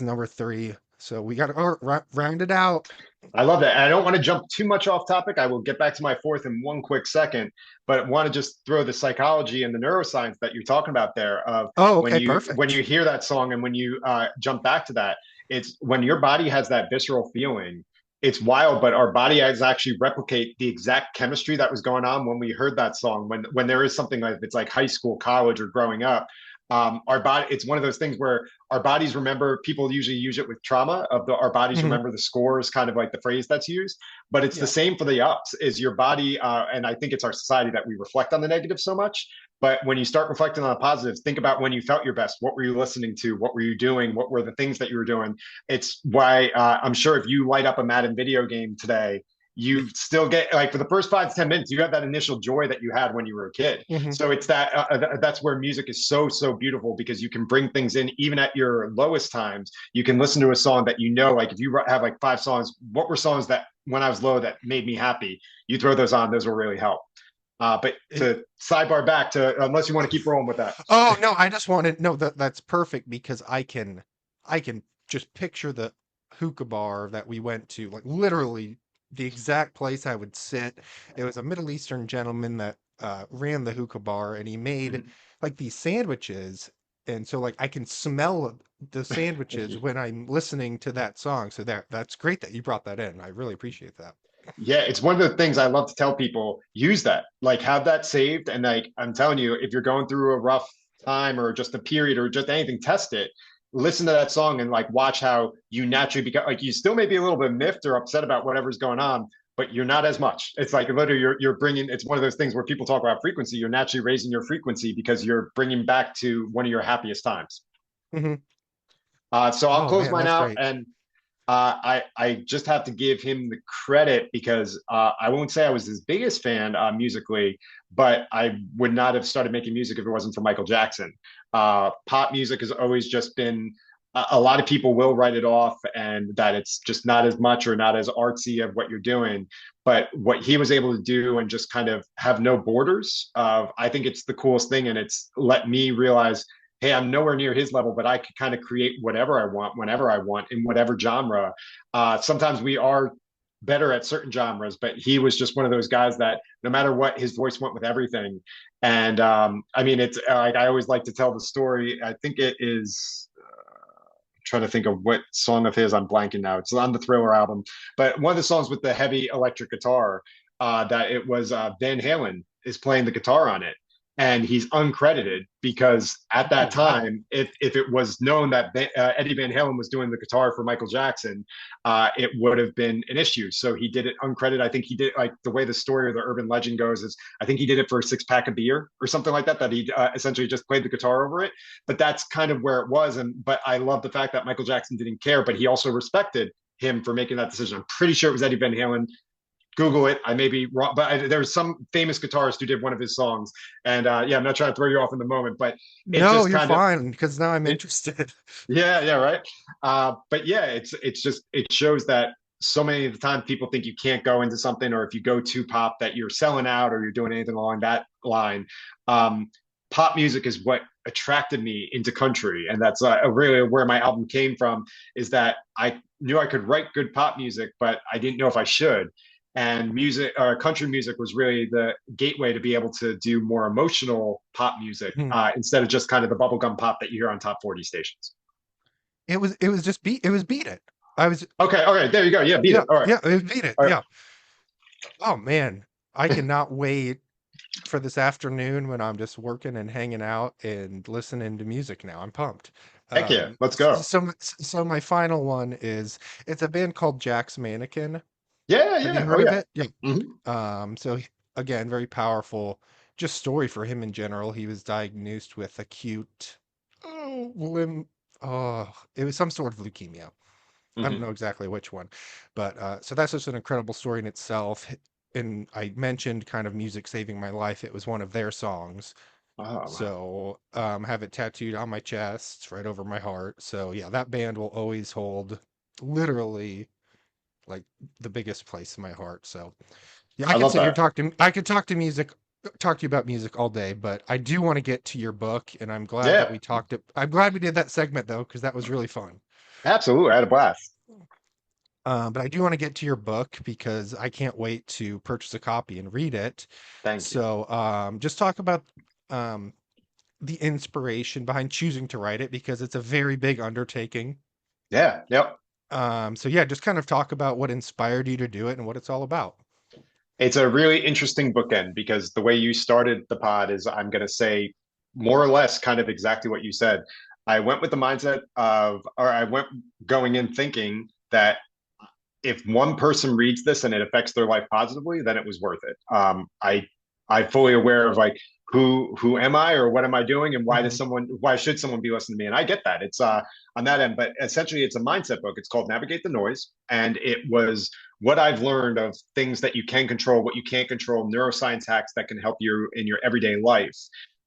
number three. So we got to round it out. I love that. And I don't want to jump too much off topic. I will get back to my fourth in one quick second, but want to just throw the psychology and the neuroscience that you're talking about there of Oh, when okay, you perfect. hear that song and when you jump back to that, it's when your body has that visceral feeling. It's wild, but our body has actually replicate the exact chemistry that was going on when we heard that song. When there is something like it's like high school, college, or growing up, our body. It's one of those things where our bodies remember. People usually use it with trauma of the our bodies Hmm. remember the scores, kind of like the phrase that's used. But it's the Yeah. same for the ups. Is your body, and I think it's our society that we reflect on the negative so much. But when you start reflecting on the positives, think about when you felt your best. What were you listening to? What were you doing? What were the things that you were doing? It's why I'm sure if you light up a Madden video game today, you still get like for the first 5 to 10 minutes, you have that initial joy that you had when you were a kid. Hmm. So it's that that's where music is so beautiful because you can bring things in even at your lowest times. You can listen to a song that you know, like if you have like 5 songs, what were songs that when I was low that made me happy? You throw those on, those will really help. But It, to sidebar back to unless you want to keep rolling with that. oh no, I just wanted no that's perfect because I can just picture the hookah bar that we went to, like literally the exact place I would sit. It was a Middle Eastern gentleman that ran the hookah bar, and he made like these sandwiches, and so like I can smell the sandwiches when I'm listening to that song. So that's great that you brought that in. I really appreciate that. Yeah, it's one of the things I love to tell people use that, like have that saved. And like I'm telling you, if you're going through a rough time or just a period or just anything, test it. Listen to that song and like watch how you naturally become like you still may be a little bit miffed or upset about whatever's going on, but you're not as much. It's like literally you're bringing. It's one of those things where people talk about frequency. You're naturally raising your frequency because you're bringing back to one of your happiest times. Hmm. So I'll Oh close man, mine that's out great. and I just have to give him the credit because I won't say I was his biggest fan musically, but I would not have started making music if it wasn't for Michael Jackson. Pop music has always just been a lot of people will write it off and that it's just not as much or not as artsy of what you're doing. But what he was able to do and just kind of have no borders of, I think it's the coolest thing. And it's let me realize hey, I'm nowhere near his level, but I could kind of create whatever I want, whenever I want, in whatever genre. Sometimes we are better at certain genres, but he was just one of those guys that no matter what, his voice went with everything. And I mean, it's like I always like to tell the story. I think it is. Trying to think of what song of his I'm blanking now. It's on the Thriller album, but one of the songs with the heavy electric guitar that it was Van Halen is playing the guitar on it, and he's uncredited because at Oh that wow. time, if it was known that Eddie Van Halen was doing the guitar for Michael Jackson, it would have been an issue. So he did it uncredited. I think he did like the way the story or the urban legend goes is I think he did it for a 6 pack of beer or something like that. That he essentially just played the guitar over it. But that's kind of where it was. And but I love the fact that Michael Jackson didn't care, but he also respected him for making that decision. I'm pretty sure it was Eddie Van Halen. Google it. I may be wrong, but there's some famous guitarist who did one of his songs. And yeah, I'm not trying to throw you off in the moment, but it No, just you're kind of fine because now I'm it. interested. Yeah, right. But yeah, it's just it shows that so many of the time people think you can't go into something, or if you go too pop, that you're selling out or you're doing anything along that line. Um, Pop music is what attracted me into country, and that's really where my album came from. Is that I knew I could write good pop music, but I didn't know if I should and music or country music was really the gateway to be able to do more emotional pop music instead of just kind of the bubblegum pop that you hear on top 40 stations. It was just beat it. I was, Okay, okay, there you go. Yeah, beat yeah, it. All right, yeah, it beat it. all right. Yeah. Oh man, I cannot wait for this afternoon when I'm just working and hanging out and listening to music now. I'm pumped. Heck yeah, let's go. So my final one is it's a band called Jack's Mannequin. Yeah, Have you yeah. Oh heard of yeah. it? Yeah. Hmm. Again, very powerful just story for him in general. He was diagnosed with acute limb it was some sort of leukemia. I don't Hmm. know exactly which one, but so that's just an incredible story in itself. And I mentioned kind of music saving my life. It was one of their songs. Oh wow. So have it tattooed on my chest, right over my heart. So yeah, that band will always hold literally like the biggest place in my heart. So yeah, I I could love sit here that. talk to I could talk to you about music all day, but I do want to get to your book, and Yeah, I'm glad we did that segment though, because that was really fun. absolutely. I had a blast. But I do want to get to your book because I can't wait to purchase a copy and read it. Thank you. So just talk about um, the inspiration behind choosing to write it because it's a very big undertaking. Yeah, yep. So yeah, just kind of talk about what inspired you to do it and what it's all about. It's a really interesting bookend because the way you started the pod is, I'm going to say, more or less kind of exactly what you said. I went with the mindset of, or I went going in thinking that if one person reads this and it affects their life positively, then it was worth it. I'm fully aware of like who am I or what am I doing and Hmm. why should someone be listening to me? And I get that. It's on that end, but essentially it's a mindset book. It's called Navigate the Noise, and it was what I've learned of things that you can control, what you can't control, neuroscience hacks that can help you in your everyday life.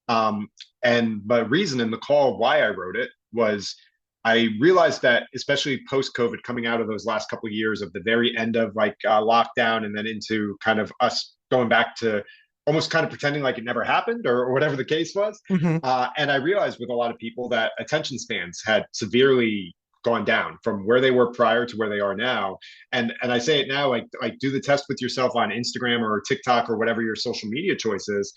Um, and the reason in the call why I wrote it was I realized that, especially post COVID, coming out of those last couple of years of the very end of like lockdown and then into kind of us going back to almost kind of pretending like it never happened or whatever the case was. Hmm. And I realized with a lot of people that attention spans had severely gone down from where they were prior to where they are now. And I say it now, like do the test with yourself on Instagram or TikTok or whatever your social media choice is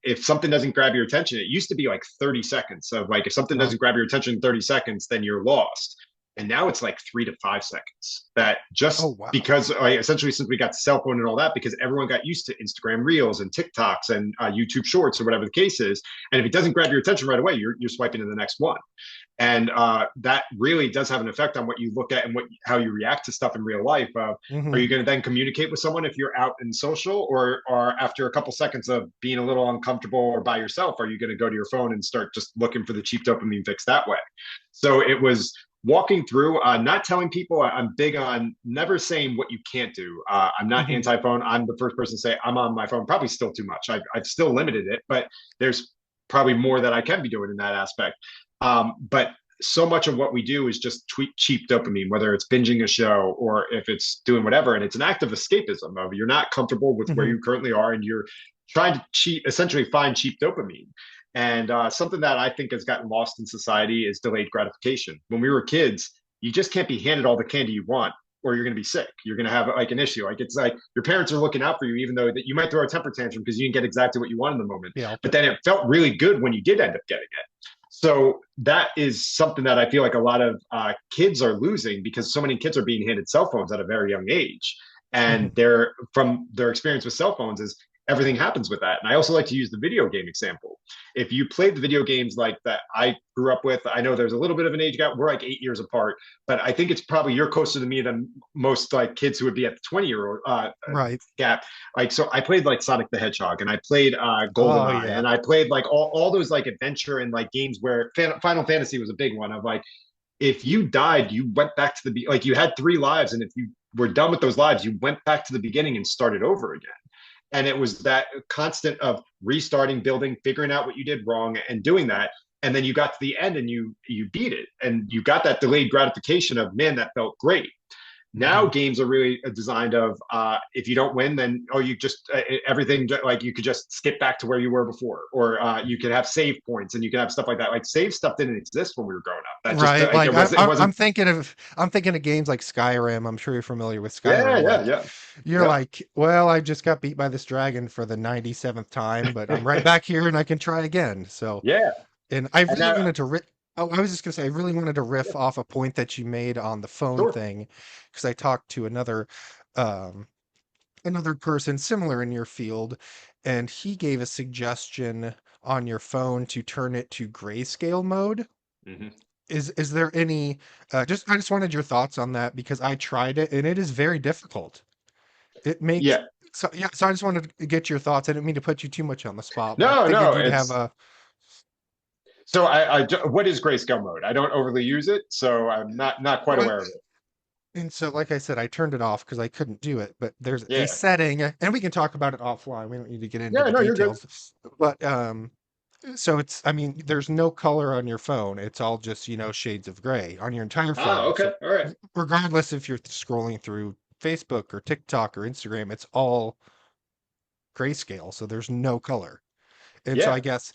if something doesn't grab your attention, it used to be like 30 seconds of like, if something Right. doesn't grab your attention in 30 seconds, then you're lost. And now it's like 3 to 5 seconds that Oh just wow. because like, essentially since we got the cell phone and all that, because everyone got used to Instagram reels and TikToks and YouTube shorts or whatever the case is. And if it doesn't grab your attention right away, you're swiping to the next one. And that really does have an effect on what you look at and how you react to stuff in real life. Are Hmm. you going to then communicate with someone if you're out in social, or after a couple seconds of being a little uncomfortable or by yourself, are you going to go to your phone and start just looking for the cheap dopamine fix that way? So it was walking through, not telling people. I'm big on never saying what you can't do. I'm not Hmm. anti-phone. I'm the first person to say I'm on my phone. Probably still too much. I've still limited it, but there's probably more that I can be doing in that aspect. But so much of what we do is just tweak cheap dopamine, whether it's binging a show or if it's doing whatever. And it's an act of escapism of you're not comfortable with where Hmm. you currently are and you're trying to essentially find cheap dopamine. And something that I think has gotten lost in society is delayed gratification. When we were kids, you just can't be handed all the candy you want or you're going to be sick. You're going to have like an issue. Like it's like your parents are looking out for you, even though that you might throw a temper tantrum because you didn't get exactly what you want in the moment. Yeah. But then it felt really good when you did end up getting it. So that is something that I feel like a lot of kids are losing because so many kids are being handed cell phones at a very young age. And Hmm. they're from their experience with cell phones is everything happens with that. And I also like to use the video game example. If you played the video games like that I grew up with, I know there's a little bit of an age gap. We're like 8 years apart, but I think it's probably you're closer to me than most like kids who would be at the 20-year old Right. gap. Like, so I played like Sonic the Hedgehog and I played Oh GoldenEye yeah. and I played like all those like adventure and like games where Final Fantasy was a big one of like, if you died, you went back to like you had 3 lives. And if you were done with those lives, you went back to the beginning and started over again. And it was that constant of restarting, building, figuring out what you did wrong and doing that. And then you got to the end and you beat it and you got that delayed gratification of, man, that felt great. Now Hmm. games are really designed of if you don't win, then you just everything like you could just skip back to where you were before, or you could have save points and you could have stuff like that. Like save stuff didn't exist when we were growing up. That just Right. like Like it I'm wasn't. thinking of games like Skyrim. I'm sure you're familiar with Yeah, Skyrim. yeah, Like yeah, you're yeah, like, well, I just got beat by this dragon for the 97th time, but I'm right back here and I can try again. So, yeah. and I And really now wanted to Oh, I was just gonna say, I really wanted to Yeah, riff off a point that you made on the phone sure. thing, because I talked to um, another person similar in your field, and he gave a suggestion on your phone to turn it to grayscale mode. Hmm. Is there any, just I just wanted your thoughts on that because I tried it and it is very difficult. It makes Yeah. so yeah, so I just wanted to get your thoughts. I didn't mean to put you too much on the spot, but I No, figured no, you'd have it's a so what is grayscale mode? I don't overly use it, so I'm not quite well, aware of it. and so like I said, I turned it off because I couldn't do it, but there's a Yeah. setting, and we can talk about it offline. We don't need to get into Yeah, the no, you're good. details. But so it's I mean, there's no color on your phone. It's all just, shades of gray on your entire Ah, phone. okay. So All right. regardless if you're scrolling through Facebook or TikTok or Instagram, it's all grayscale, so there's no color. And so I Yeah. guess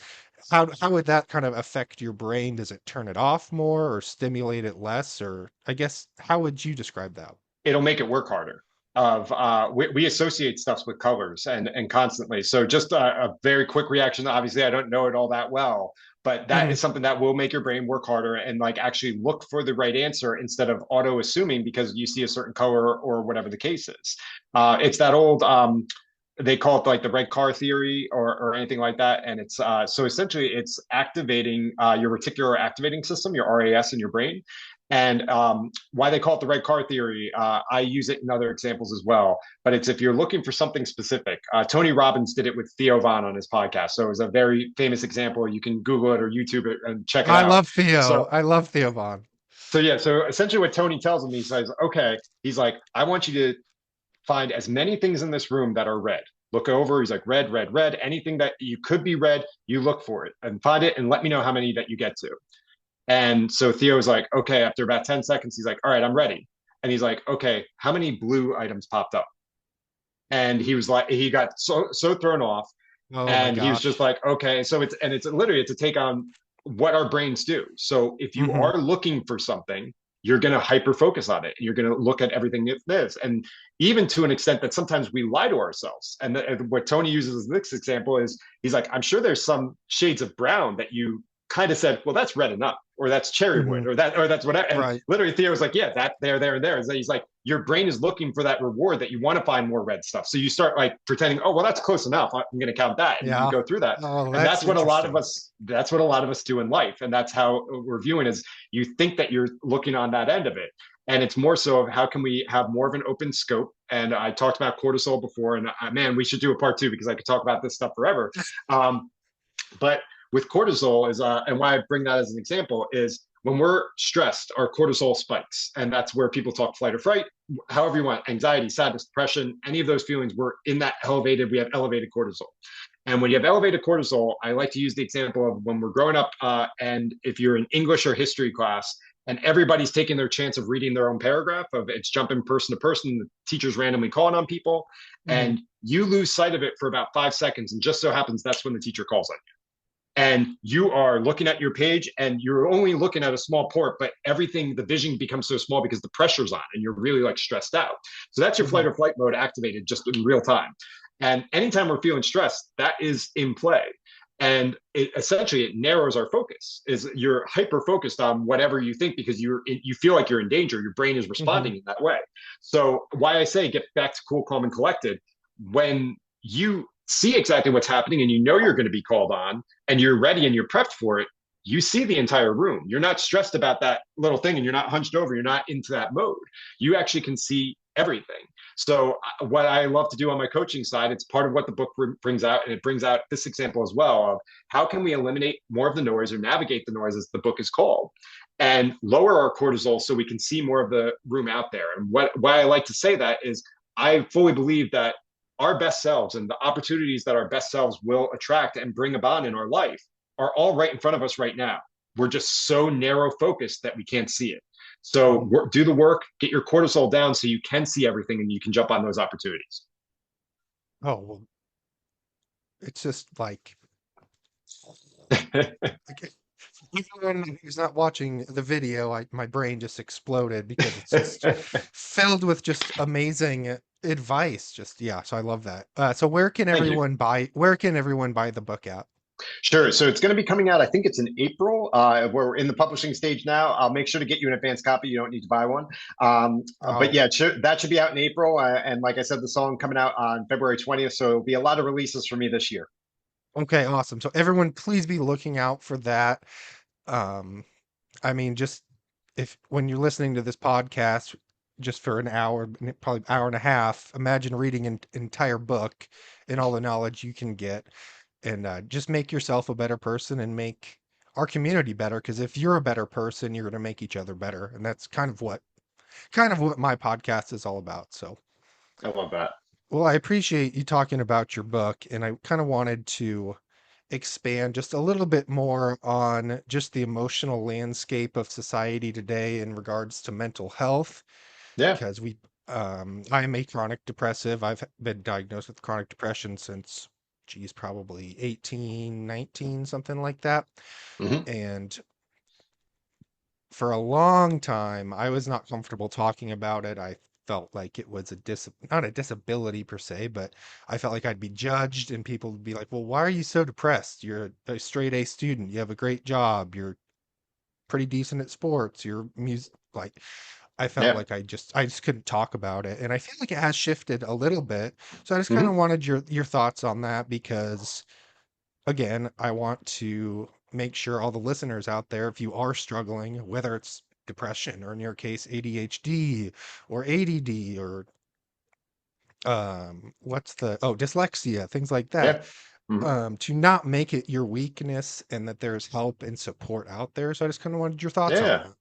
how would that kind of affect your brain? Does it turn it off more or stimulate it less? Or I guess how would you describe that? It'll make it work harder. We associate stuffs with colors and constantly. So just a very quick reaction. Obviously, I don't know it all that well, but that Mhm. is something that will make your brain work harder and like actually look for the right answer instead of auto assuming because you see a certain color or whatever the case is. It's that old they call it like the red car theory or anything like that. And it's so essentially it's activating your reticular activating system, your RAS in your brain. And why they call it the red car theory, I use it in other examples as well. But it's if you're looking for something specific. Tony Robbins did it with Theo Vaughn on his podcast. So it was a very famous example. You can Google it or YouTube it and check it I out. love Theo. So I love Theo Vaughn. so essentially what Tony tells him, he says, okay, he's like, I want you to find as many things in this room that are red. Look over. He's like, red, red, red. Anything that you could be red, you look for it and find it and let me know how many that you get to. And so Theo's like, okay, after about 10 seconds, he's like, all right, I'm ready. And he's like, okay, how many blue items popped up? And he was like, he got so thrown off. Oh my And he was just gosh. like, okay. So it's literally it's a take on what our brains do. So if you Hmm. are looking for something, you're going to hyper focus on it. You're going to look at everything it is. And even to an extent that sometimes we lie to ourselves. And what Tony uses as the next example is he's like, I'm sure there's some shades of brown that you kind of said, well, that's red enough, or that's cherry Hmm. wood, or that's whatever. And Right. literally Theo was like, yeah, that there and there. And he's like, your brain is looking for that reward that you want to find more red stuff. So you start like pretending, oh, well, that's close enough. I'm going to count that. And you Yeah. go through that. Oh, And that's interesting. that's what a lot of us do in life. And that's how we're viewing is you think that you're looking on that end of it. And it's more so of how can we have more of an open scope. And I talked about cortisol before, and man, we should do a part two because I could talk about this stuff forever. Um, but with cortisol is, and why I bring that as an example is when we're stressed, our cortisol spikes, and that's where people talk flight or fright, however you want, anxiety, sadness, depression, any of those feelings. We're in that elevated. We have elevated cortisol, and when you have elevated cortisol, I like to use the example of when we're growing up, and if you're in English or history class. And everybody's taking their chance of reading their own paragraph of it's jumping person to person. The teacher's randomly calling on people, Hmm. and you lose sight of it for about 5 seconds. And just so happens that's when the teacher calls on you and you are looking at your page and you're only looking at a small port, but everything, the vision becomes so small because the pressure's on and you're really like stressed out. So that's your Hmm. flight or flight mode activated just in real time. And anytime we're feeling stressed, that is in play. And essentially it narrows our focus is you're hyper focused on whatever you think because you feel like you're in danger. Your brain is Hmm. responding in that way. So why I say get back to cool, calm, and collected when you see exactly what's happening and you know you're going to be called on and you're ready and you're prepped for it, you see the entire room. You're not stressed about that little thing and you're not hunched over. You're not into that mode. You actually can see everything. So, what I love to do on my coaching side, it's part of what the book brings out. And it brings out this example as well of how can we eliminate more of the noise or navigate the noise, as the book is called, and lower our cortisol so we can see more of the room out there. And why I like to say that is I fully believe that our best selves and the opportunities that our best selves will attract and bring about in our life are all right in front of us right now. We're just so narrow focused that we can't see it. So Hmm. do the work, get your cortisol down so you can see everything and you can jump on those opportunities. Oh, well, it's just like everyone who's not watching the video, my brain just exploded because it's just filled with just amazing advice. Just yeah, so I love that. So Thank you. where can everyone buy the book at? Sure. So it's going to be coming out. I think it's in April. We're in the publishing stage now. I'll make sure to get you an advance copy. You don't need to buy one. But Oh, yeah, that should be out in April. And like I said, the song coming out on February 20th. So it'll be a lot of releases for me this year. okay, awesome. So everyone, please be looking out for that. Um, I mean, just if when you're listening to this podcast just for an hour, probably hour and a half, imagine reading an entire book and all the knowledge you can get, and just make yourself a better person and make our community better. Because if you're a better person, you're going to make each other better, and that's kind of what my podcast is all about. So, I love that. well, I appreciate you talking about your book, and I kind of wanted to expand just a little bit more on just the emotional landscape of society today in regards to mental health, Yeah. because I am a chronic depressive. I've been diagnosed with chronic depression since, geez, probably 18, 19, something like that. Hmm. And for a long time, I was not comfortable talking about it. I felt like it was not a disability per se, but I felt like I'd be judged and people would be like, "Well, why are you so depressed? You're a straight A student. You have a great job. You're pretty decent at sports. You're music." Like, I felt Yeah. like I just couldn't talk about it. And I feel like it has shifted a little bit. So I just kind of Hmm. wanted your thoughts on that because again, I want to make sure all the listeners out there, if you are struggling, whether it's depression or in your case, ADHD or ADD or dyslexia, things like that, Yeah. Hmm. to not make it your weakness and that there's help and support out there. So I just kind of wanted your thoughts on Yeah. that.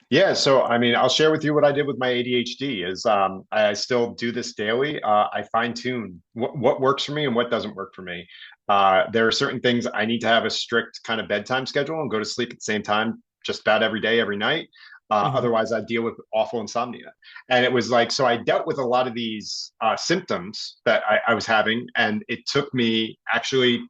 Yeah, so I mean, I'll share with you what I did with my ADHD is I still do this daily. I fine tune what works for me and what doesn't work for me. There are certain things I need to have a strict kind of bedtime schedule and go to sleep at the same time, just about every day, every night. Hmm. Otherwise, I deal with awful insomnia. And it was like, so I dealt with a lot of these symptoms that I was having, and it took me actually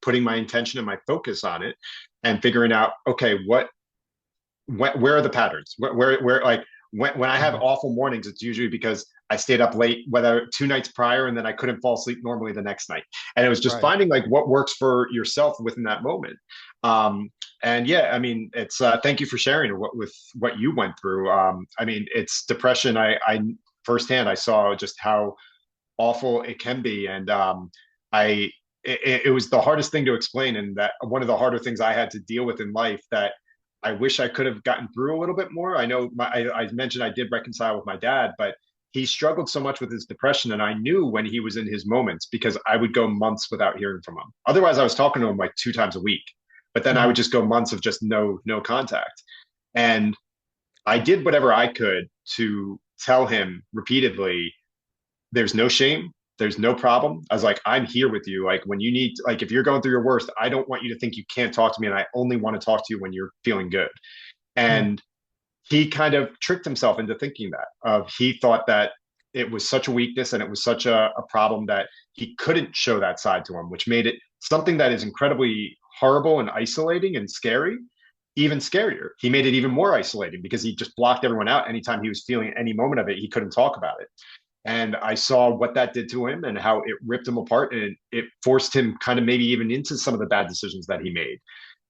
putting my intention and my focus on it and figuring out, okay, where are the patterns? Where like when I have Hmm. awful mornings, it's usually because I stayed up late, whether 2 nights prior, and then I couldn't fall asleep normally the next night. And it was just Right. finding like what works for yourself within that moment. Um, and yeah, I mean, it's thank you for sharing what you went through. I mean, it's depression. I firsthand I saw just how awful it can be, and I it was the hardest thing to explain, and that one of the harder things I had to deal with in life that I wish I could have gotten through a little bit more. I know I mentioned I did reconcile with my dad, but he struggled so much with his depression, and I knew when he was in his moments because I would go months without hearing from him. Otherwise, I was talking to him like 2 times a week, but then I Hmm. would just go months of just no contact. And I did whatever I could to tell him repeatedly there's no shame. There's no problem. I was like, I'm here with you. Like when you need, like if you're going through your worst, I don't want you to think you can't talk to me, and I only want to talk to you when you're feeling good. Hmm. And he kind of tricked himself into thinking that. He thought that it was such a weakness and it was such a problem that he couldn't show that side to him, which made it something that is incredibly horrible and isolating and scary. Even scarier, he made it even more isolating because he just blocked everyone out. Anytime he was feeling any moment of it, he couldn't talk about it. And I saw what that did to him and how it ripped him apart, and it forced him kind of maybe even into some of the bad decisions that he made.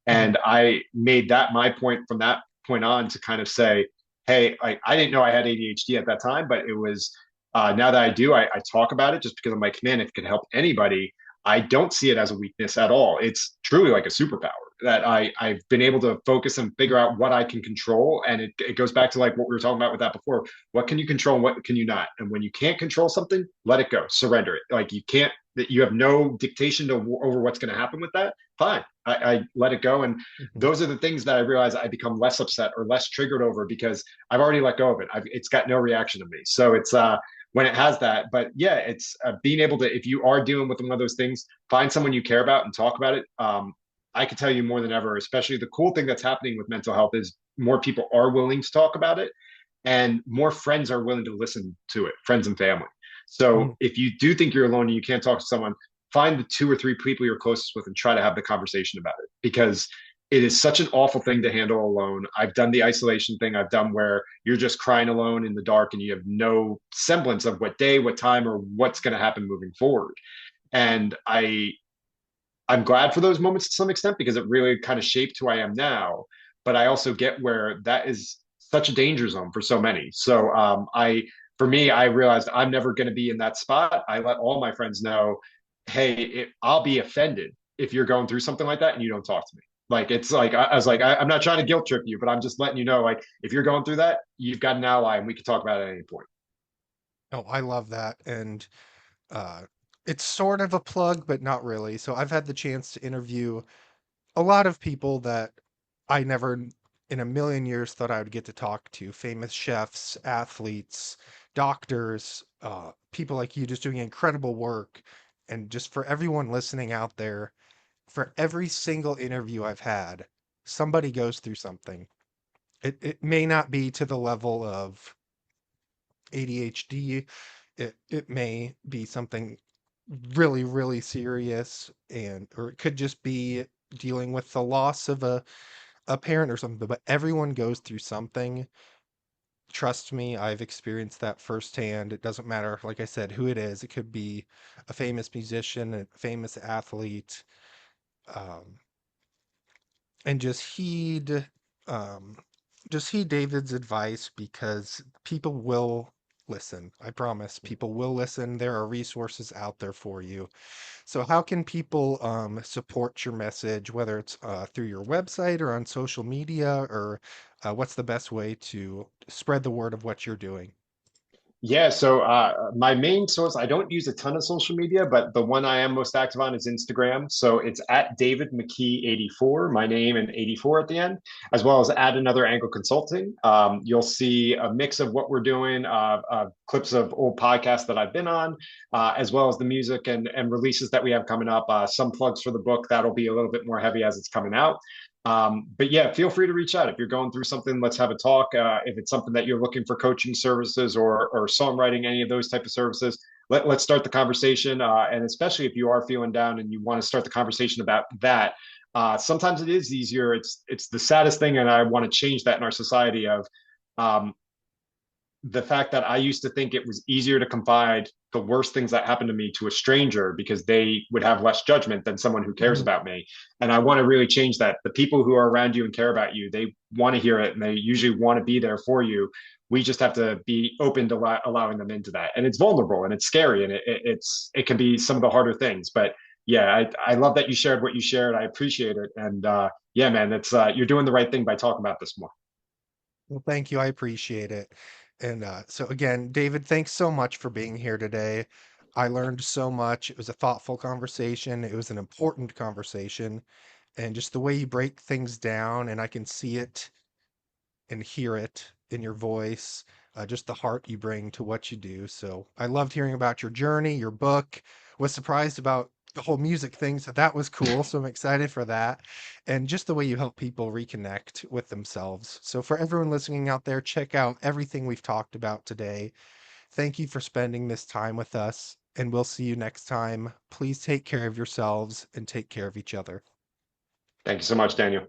Hmm. And I made that my point from that point on to kind of say, hey, I didn't know I had ADHD at that time, but it was now that I do, I talk about it just because I'm like, man, if it could help anybody, I don't see it as a weakness at all. It's truly like a superpower that I've been able to focus and figure out what I can control. And it goes back to like what we were talking about with that before. What can you control and what can you not? And when you can't control something, let it go, surrender it. Like you can't, that you have no dictation to over what's going to happen with that. Fine, I let it go. And Hmm. those are the things that I realize I become less upset or less triggered over because I've already let go of it. It's got no reaction to me. So it's when it has that. But yeah, it's being able to, if you are dealing with one of those things, find someone you care about and talk about it. I can tell you more than ever, especially the cool thing that's happening with mental health is more people are willing to talk about it and more friends are willing to listen to it, friends and family. Hmm. So if you do think you're alone and you can't talk to someone, find the 2 or 3 people you're closest with and try to have the conversation about it because it is such an awful thing to handle alone. I've done the isolation thing. I've done where you're just crying alone in the dark and you have no semblance of what day, what time, or what's going to happen moving forward. And I'm glad for those moments to some extent because it really kind of shaped who I am now. But I also get where that is such a danger zone for so many. So for me, I realized I'm never going to be in that spot. I let all my friends know, hey, I'll be offended if you're going through something like that and you don't talk to me. Like it's like I was like I'm not trying to guilt trip you, but I'm just letting you know, like if you're going through that, you've got an ally, and we can talk about it at any point. Oh, I love that. And uh, it's sort of a plug, but not really. So I've had the chance to interview a lot of people that I never in a million years thought I would get to talk to. Famous chefs, athletes, doctors, people like you just doing incredible work. And just for everyone listening out there, for every single interview I've had, somebody goes through something. It may not be to the level of ADHD. It may be something really, really serious, and or it could just be dealing with the loss of a parent or something, but everyone goes through something. Trust me, I've experienced that firsthand. It doesn't matter, like I said, who it is. It could be a famous musician, a famous athlete, um, and um, just heed David's advice because people will listen. I promise, people will listen. There are resources out there for you. So how can people support your message, whether it's through your website or on social media, or what's the best way to spread the word of what you're doing? Yeah, so my main source, I don't use a ton of social media, but the one I am most active on is Instagram. So it's at David McKee 84, my name and 84 at the end, as well as at Another Angle Consulting. You'll see a mix of what we're doing, clips of old podcasts that I've been on, as well as the music and releases that we have coming up. Some plugs for the book that'll be a little bit more heavy as it's coming out. But yeah, feel free to reach out if you're going through something. Let's have a talk. If it's something that you're looking for coaching services or songwriting, any of those type of services, let's start the conversation. And especially if you are feeling down and you want to start the conversation about that, sometimes it is easier. It's the saddest thing, and I want to change that in our society of um, the fact that I used to think it was easier to confide the worst things that happened to me to a stranger because they would have less judgment than someone who cares Mhm. about me. And I want to really change that. The people who are around you and care about you, they want to hear it and they usually want to be there for you. We just have to be open to allowing them into that. And it's vulnerable and it's scary and it can be some of the harder things. But yeah, I love that you shared what you shared. I appreciate it. And yeah, man, it's you're doing the right thing by talking about this more. Well, thank you. I appreciate it. And so again, David, thanks so much for being here today. I learned so much. It was a thoughtful conversation. It was an important conversation, and just the way you break things down, and I can see it and hear it in your voice, just the heart you bring to what you do. So I loved hearing about your journey, your book. Was surprised about the whole music thing, so that was cool. So I'm excited for that, and just the way you help people reconnect with themselves. So for everyone listening out there, check out everything we've talked about today. Thank you for spending this time with us, and we'll see you next time. Please take care of yourselves and take care of each other. Thank you so much, Daniel.